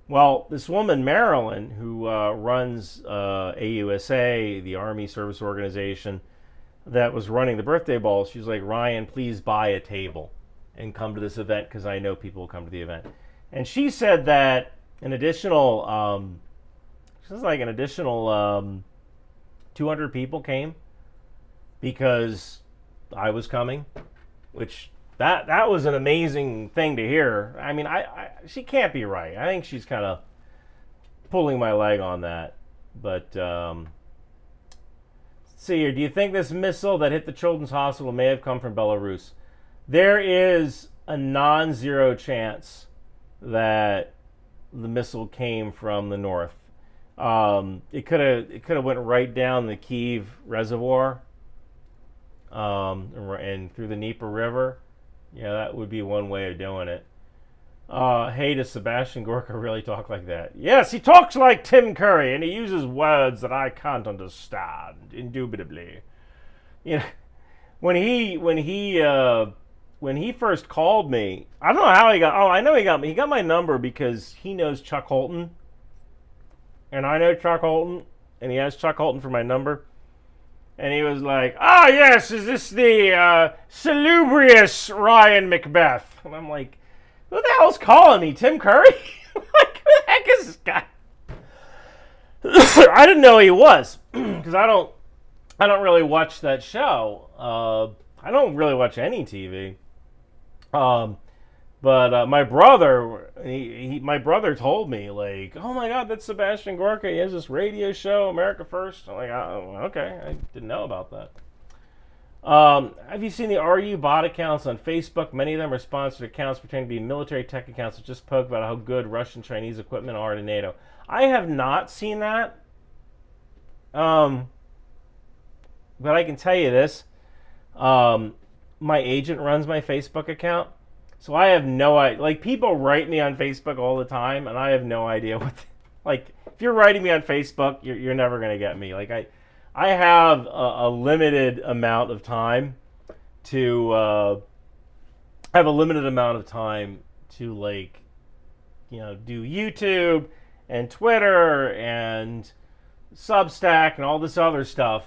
Well, this woman, Marilyn, who runs AUSA, the Army Service Organization, that was running the birthday ball, she's like, Ryan, please buy a table and come to this event because I know people will come to the event. And she said that an additional, 200 people came because I was coming, which that was an amazing thing to hear. I mean, she can't be right. I think she's kind of pulling my leg on that. But let's see here. Do you think this missile that hit the children's hospital may have come from Belarus? There is a non-zero chance that the missile came from the north. It could have went right down the Kyiv reservoir, and through the Dnieper River. Yeah, that would be one way of doing it. Hey, does Sebastian Gorka really talk like that? Yes, he talks like Tim Curry, and he uses words that I can't understand. Indubitably, you know, when he first called me, I don't know how he got. Oh, I know he got me. He got my number because he knows Chuck Holton, and I know Chuck Holton, and he has Chuck Holton for my number. And he was like, "Ah, yes, is this the salubrious Ryan Macbeth?" And I'm like, "Who the hell's calling me? Tim Curry? Like, who the heck is this guy?" I didn't know he was because I don't really watch that show. I don't really watch any TV. But my brother, my brother told me, like, "Oh my God, that's Sebastian Gorka. He has this radio show, America First." I'm like, "Oh, okay, I didn't know about that." Have you seen the RU bot accounts on Facebook? Many of them are sponsored accounts pretending to be military tech accounts that just poke about how good Russian Chinese equipment are to NATO. I have not seen that. But I can tell you this. My agent runs my Facebook account. So I have no idea. Like, people write me on Facebook all the time, and I have no idea what. Like, if you're writing me on Facebook, you're never going to get me. Like, I have a limited amount of time to. Like, you know, do YouTube and Twitter and Substack and all this other stuff,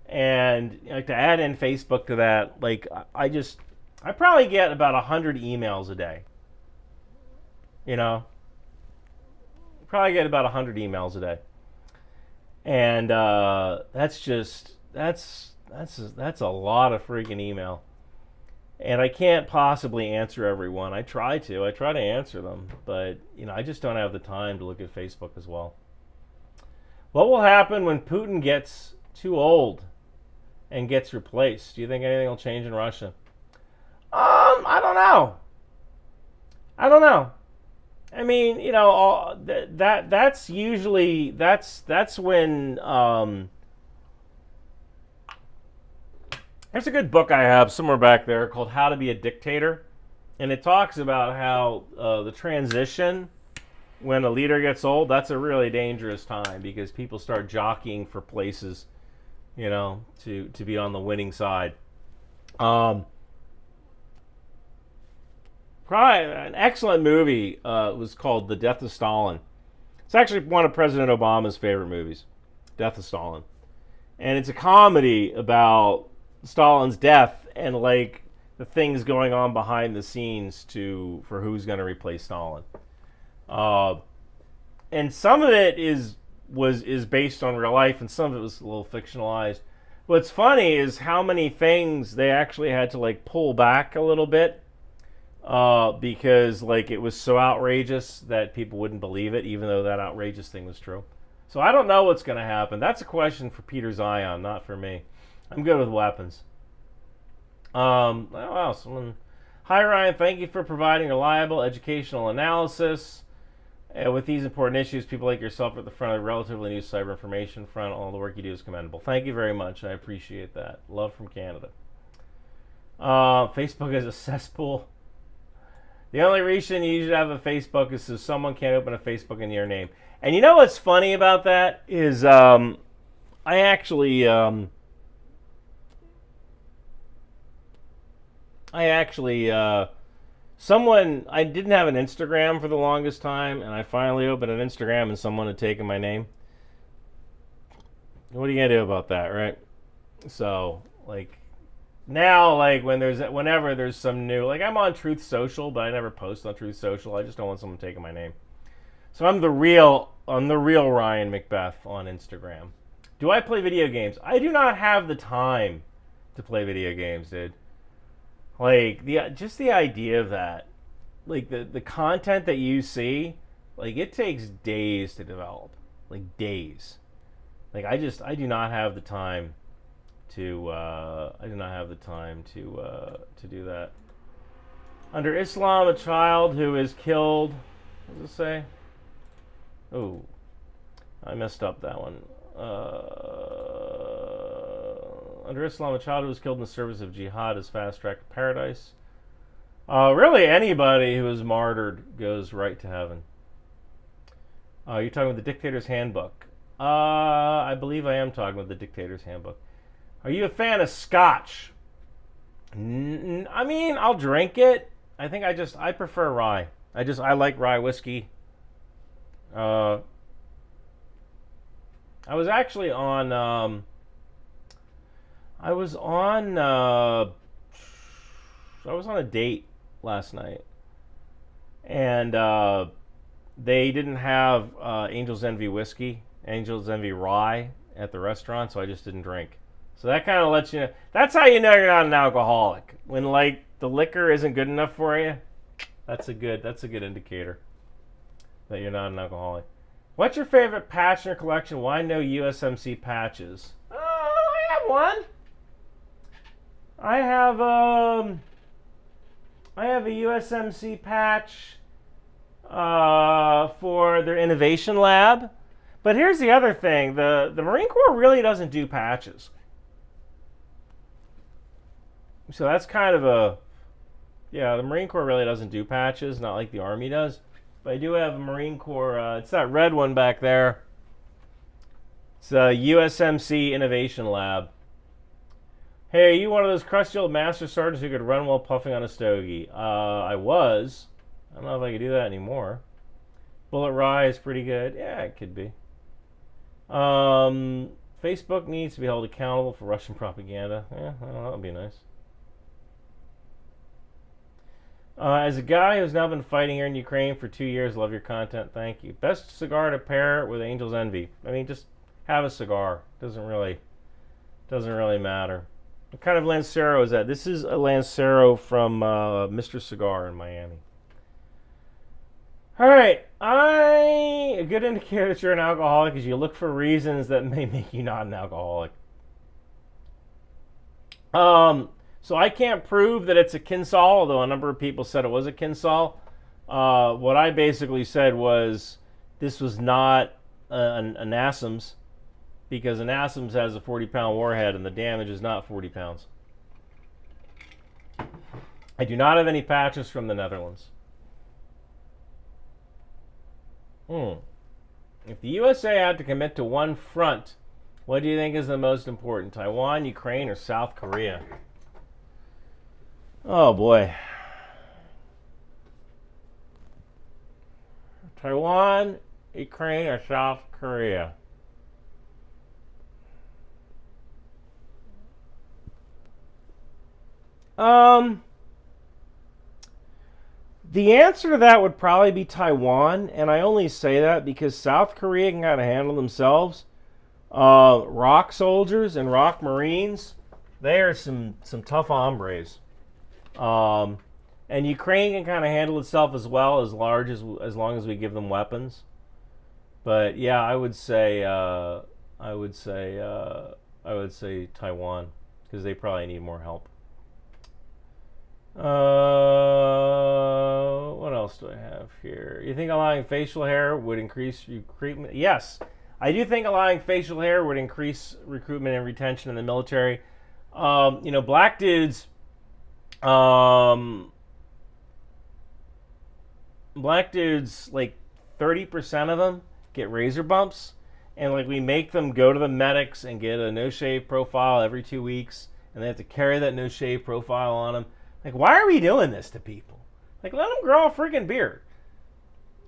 and like to add in Facebook to that. Like, I probably get about 100 emails a day. You know? Probably get about 100 emails a day. And that's a lot of freaking email. And I can't possibly answer everyone. I try to answer them, but you know, I just don't have the time to look at Facebook as well. What will happen when Putin gets too old and gets replaced? Do you think anything will change in Russia? I don't know. I mean, you know, that's usually that's when there's a good book I have somewhere back there called How to Be a Dictator, and it talks about how the transition when a leader gets old, that's a really dangerous time because people start jockeying for places, you know, to be on the winning side. Probably an excellent movie was called The Death of Stalin. It's actually one of President Obama's favorite movies, Death of Stalin. And it's a comedy about Stalin's death and like the things going on behind the scenes for who's going to replace Stalin. And some of it is based on real life, and some of it was a little fictionalized. What's funny is how many things they actually had to like pull back a little bit. Because like it was so outrageous that people wouldn't believe it, even though that outrageous thing was true. So I don't know what's going to happen. That's a question for Peter Zion, not for me. I'm good with weapons. What else? Hi Ryan, thank you for providing reliable educational analysis. With these important issues, people like yourself are at the front of the relatively new cyber information front. All the work you do is commendable. Thank you very much. I appreciate that. Love from Canada. Facebook is a cesspool. The only reason you should have a Facebook is so someone can't open a Facebook in your name. And you know what's funny about that is I didn't have an Instagram for the longest time, and I finally opened an Instagram and someone had taken my name. What are you going to do about that, right? So, like, now, like, whenever there's some new, like, I'm on Truth Social, but I never post on Truth Social. I just don't want someone taking my name. So I'm the real Ryan Macbeth on Instagram. Do I play video games? I do not have the time to play video games, dude. Like just the idea of that, like the content that you see, like it takes days to develop, like days. Like I do not have the time to do that. Under Islam, a child who is killed. What does it say? Oh, I messed up that one. Under Islam, a child who was killed in the service of jihad is fast-tracked to paradise. Really, anybody who is martyred goes right to heaven. You're talking about the Dictator's Handbook. I believe I am talking about the Dictator's Handbook. Are you a fan of Scotch? I mean, I'll drink it. I think I prefer rye. I like rye whiskey. I was actually on. I was on a date last night, and they didn't have Angel's Envy whiskey, Angel's Envy rye at the restaurant, so I just didn't drink. So that kind of lets you know. That's how you know you're not an alcoholic. When like the liquor isn't good enough for you, that's a good indicator that you're not an alcoholic. What's your favorite patch in your collection? Why no USMC patches? I have one. I have a USMC patch for their innovation lab. But here's the other thing. The Marine Corps really doesn't do patches. So that's kind of the Marine Corps really doesn't do patches, not like the Army does. But I do have a Marine Corps, it's that red one back there. It's a USMC Innovation Lab. Hey, are you one of those crusty old master sergeants who could run while puffing on a stogie? I was. I don't know if I could do that anymore. Bullet Rye is pretty good. Yeah, it could be. Facebook needs to be held accountable for Russian propaganda. Yeah, well, that would be nice. As a guy who's now been fighting here in Ukraine for 2 years, love your content. Thank you. Best cigar to pair with Angel's Envy. I mean, just have a cigar. Doesn't really matter. What kind of Lancero is that? This is a Lancero from Mr. Cigar in Miami. All right. A good indicator that you're an alcoholic is you look for reasons that may make you not an alcoholic. So I can't prove that it's a Kinsol, although a number of people said it was a Kinsol. What I basically said was this was not an ASAMS, because an ASAMS has a 40-pound warhead and the damage is not 40 pounds. I do not have any patches from the Netherlands. If the USA had to commit to one front, what do you think is the most important? Taiwan, Ukraine, or South Korea? Oh boy. Taiwan, Ukraine, or South Korea? The answer to that would probably be Taiwan, and I only say that because South Korea can kind of handle themselves. Rock soldiers and rock marines, they are some tough hombres. And Ukraine can kind of handle itself as well, as long as we give them weapons. But yeah, I would say Taiwan, because they probably need more help. What else do I have here? You think allowing facial hair would increase recruitment? Yes, I do think allowing facial hair would increase recruitment and retention in the military. Black dudes. Black dudes, like 30% of them get razor bumps, and like we make them go to the medics and get a no shave profile every 2 weeks, and they have to carry that no shave profile on them. Like, why are we doing this to people? Like, let them grow a freaking beard,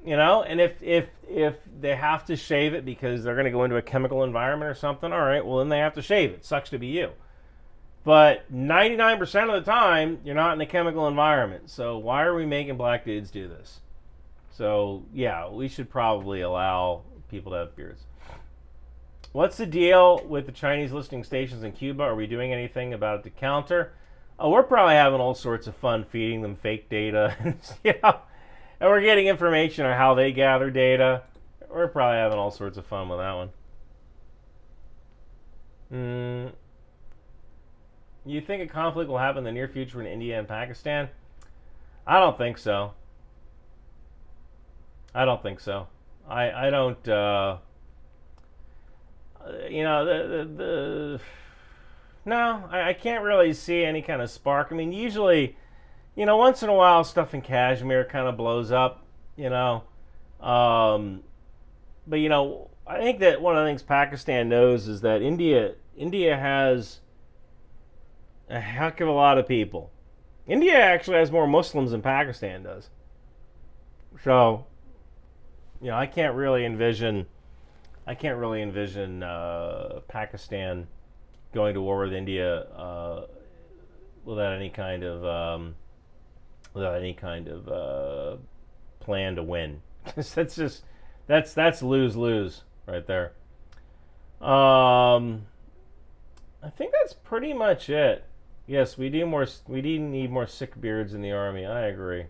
And if they have to shave it because they're going to go into a chemical environment or something, all right, well then they have to shave it. Sucks to be you. But 99% of the time, you're not in a chemical environment. So why are we making black dudes do this? So yeah, we should probably allow people to have beards. What's the deal with the Chinese listening stations in Cuba? Are we doing anything about it to counter? Oh, we're probably having all sorts of fun feeding them fake data, and we're getting information on how they gather data. We're probably having all sorts of fun with that one. You think a conflict will happen in the near future in India and Pakistan? I don't think so. I don't. No, I can't really see any kind of spark. I mean, usually, once in a while, stuff in Kashmir kind of blows up, But, I think that one of the things Pakistan knows is that India has a heck of a lot of people. India actually has more Muslims than Pakistan does. So, I can't really envision Pakistan going to war with India without any kind of plan to win. that's lose right there. I think that's pretty much it. Yes, we do need more sick beards in the army. I agree.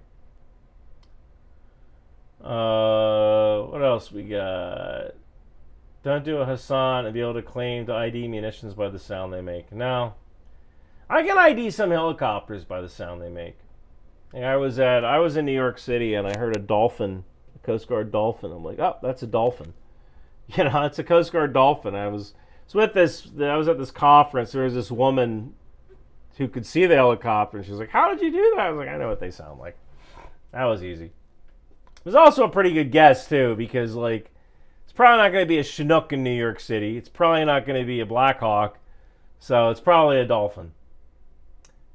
What else we got? Don't do a Hassan and be able to claim to ID munitions by the sound they make. No. I can ID some helicopters by the sound they make. I was in New York City and I heard a dolphin, a Coast Guard dolphin. I'm like, oh, that's a dolphin. It's a Coast Guard dolphin. I was at this conference. There was this woman who could see the helicopter, and she was like, how did you do that? I was like, I know what they sound like. That was easy. It was also a pretty good guess, too, because, it's probably not going to be a Chinook in New York City. It's probably not going to be a Black Hawk. So it's probably a dolphin.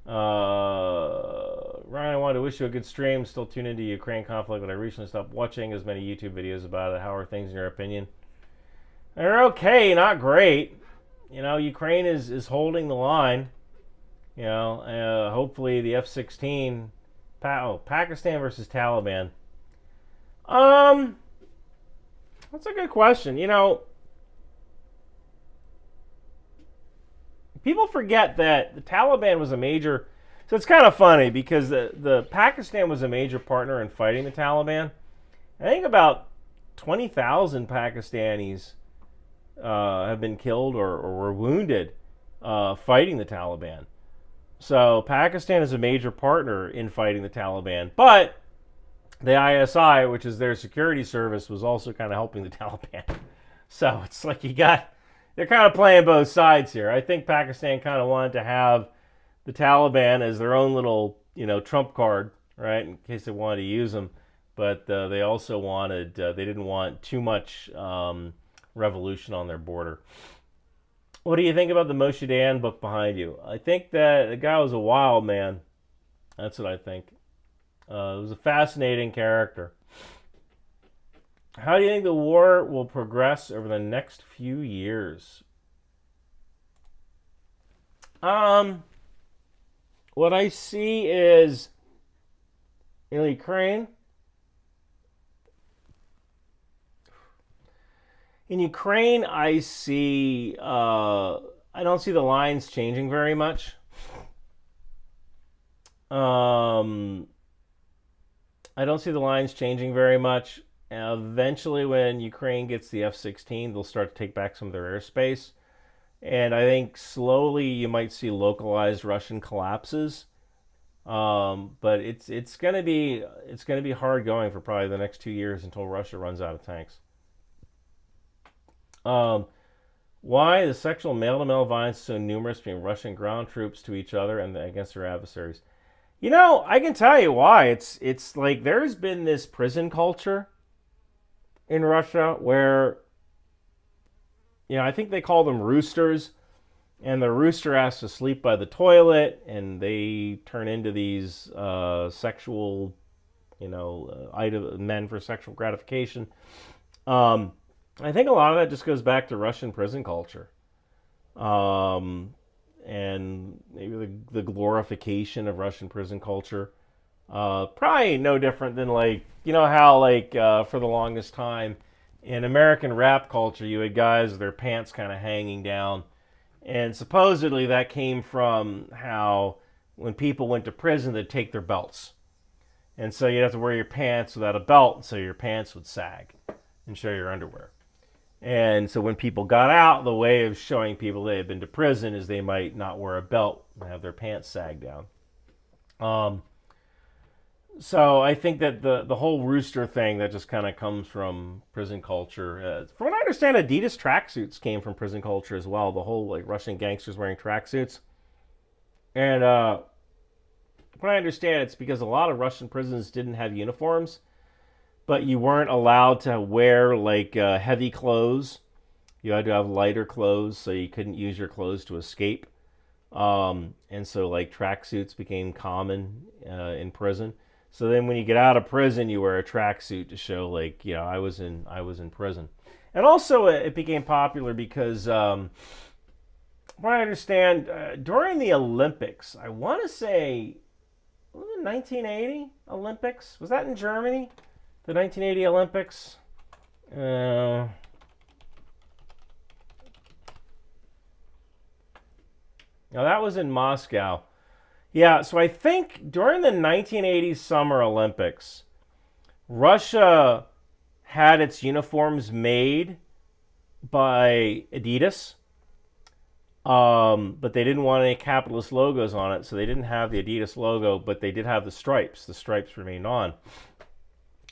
Ryan, I wanted to wish you a good stream. Still tuned into Ukraine conflict, but I recently stopped watching as many YouTube videos about it. How are things in your opinion? They're okay, not great. Ukraine is holding the line. Hopefully the F-16. Pakistan versus Taliban. That's a good question. People forget that the Taliban was a major. So it's kind of funny because the Pakistan was a major partner in fighting the Taliban. I think about 20,000 Pakistanis have been killed or were wounded fighting the Taliban. So Pakistan is a major partner in fighting the Taliban, but the ISI, which is their security service, was also kind of helping the Taliban. So it's like they're kind of playing both sides here. I think Pakistan kind of wanted to have the Taliban as their own little, trump card, right, in case they wanted to use them. But they also wanted, they didn't want too much revolution on their border. What do you think about the Moshe Dayan book behind you? I think that the guy was a wild man. That's what I think. It was a fascinating character. How do you think the war will progress over the next few years? What I see is in Ukraine. In Ukraine, I see. I don't see the lines changing very much. I don't see the lines changing very much. Eventually, when Ukraine gets the F-16, they'll start to take back some of their airspace. And I think slowly you might see localized Russian collapses. But it's going to be hard going for probably the next 2 years until Russia runs out of tanks. Why the sexual male-to-male violence is so numerous between Russian ground troops to each other and against their adversaries? I can tell you why. It's like there's been this prison culture in Russia where, I think they call them roosters, and the rooster has to sleep by the toilet, and they turn into these sexual, men for sexual gratification. I think a lot of that just goes back to Russian prison culture. And maybe the glorification of Russian prison culture. Probably no different than how for the longest time in American rap culture, you had guys with their pants kind of hanging down. And supposedly that came from how when people went to prison, they'd take their belts. And so you'd have to wear your pants without a belt, so your pants would sag and show your underwear. And so when people got out, the way of showing people they had been to prison is they might not wear a belt and have their pants sag down. So I think that the whole rooster thing, that just kind of comes from prison culture. From what I understand, Adidas tracksuits came from prison culture as well. The whole like Russian gangsters wearing tracksuits. And from what I understand, it's because a lot of Russian prisons didn't have uniforms, but you weren't allowed to wear like heavy clothes. You had to have lighter clothes, so you couldn't use your clothes to escape. And so like tracksuits became common in prison. So then when you get out of prison, you wear a tracksuit to show like, you know, I was in prison. And also it became popular because from what I understand, during the Olympics, I want to say, was it 1980 Olympics? Was that in Germany? The 1980 Olympics? No, that was in Moscow. Yeah, so I think during the 1980 Summer Olympics, Russia had its uniforms made by Adidas, but they didn't want any capitalist logos on it, so they didn't have the Adidas logo, but they did have the stripes. The stripes remained on.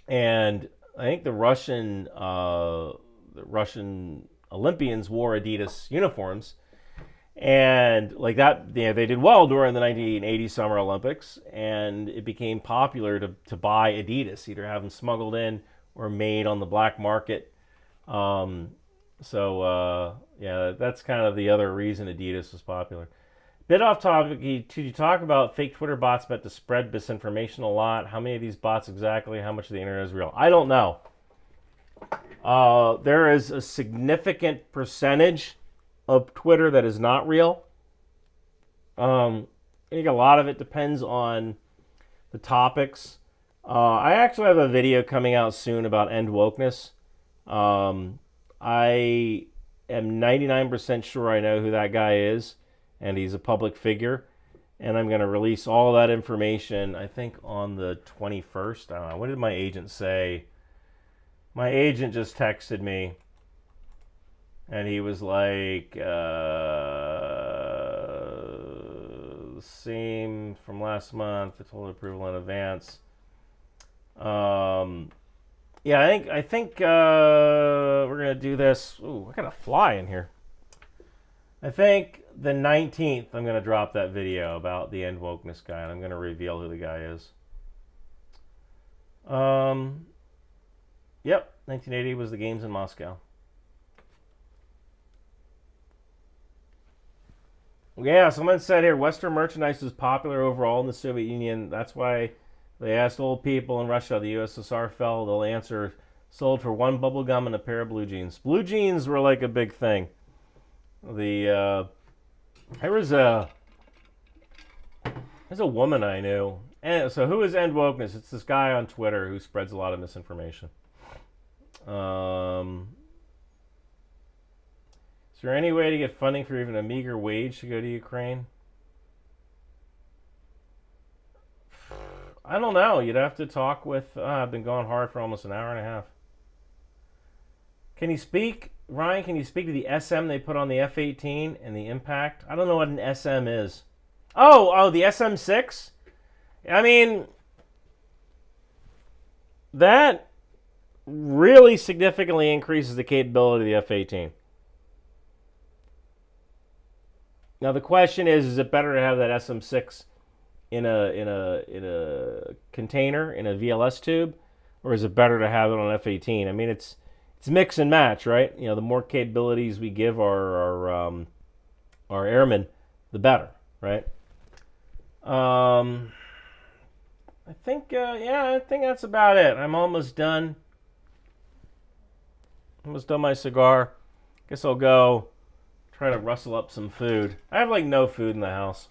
And I think the Russian Olympians wore Adidas uniforms. And like that, you know, they did well during the 1980 Summer Olympics, and it became popular to buy Adidas, either have them smuggled in or made on the black market. Yeah, that's kind of the other reason Adidas was popular. Bit off topic, did you talk about fake Twitter bots meant to spread misinformation a lot? How many of these bots exactly? How much of the internet is real? I don't know. There is a significant percentage of Twitter that is not real. I think a lot of it depends on the topics. I actually have a video coming out soon about end wokeness. I am 99% sure I know who that guy is, and he's a public figure. And I'm going to release all that information, I think, on the 21st. I don't know. What did my agent say? My agent just texted me. And he was like, same from last month. I told approval in advance. Yeah, I think we're gonna do this. Ooh, I got a fly in here. I think the 19th I'm gonna drop that video about the end wokeness guy, and I'm gonna reveal who the guy is. Yep, 1980 was the games in Moscow. Yeah, someone said here, Western merchandise is popular overall in the Soviet Union. That's why they asked old people in Russia, the USSR fell. They'll answer, sold for one bubble gum and a pair of blue jeans. Blue jeans were like a big thing. There's a woman I knew. And so who is End Wokeness? It's this guy on Twitter who spreads a lot of misinformation. Is there any way to get funding for even a meager wage to go to Ukraine? I don't know. You'd have to talk with... I've been going hard for almost an hour and a half. Can you speak... Ryan, can you speak to the SM they put on the F-18 and the impact? I don't know what an SM is. Oh, the SM-6? I mean... That really significantly increases the capability of the F-18. Now the question is it better to have that SM-6 in a container, in a VLS tube, or is it better to have it on F-18? I mean, it's mix and match, right? You know, the more capabilities we give our airmen, the better, right? I think that's about it. I'm almost done. Almost done my cigar. Guess I'll go try to rustle up some food. I have like no food in the house.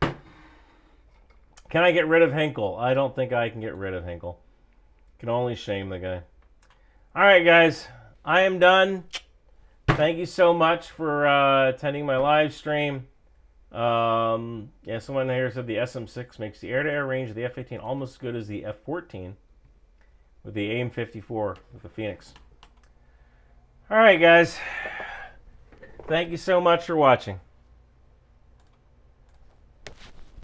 Can I get rid of Hinkle? I don't think I can get rid of Hinkle. Can only shame the guy. All right, guys, I am done. Thank you so much for attending my live stream. Yeah, someone here said the SM6 makes the air-to-air range of the F-18 almost as good as the F-14 with the AIM-54 with the Phoenix. All right, guys. Thank you so much for watching.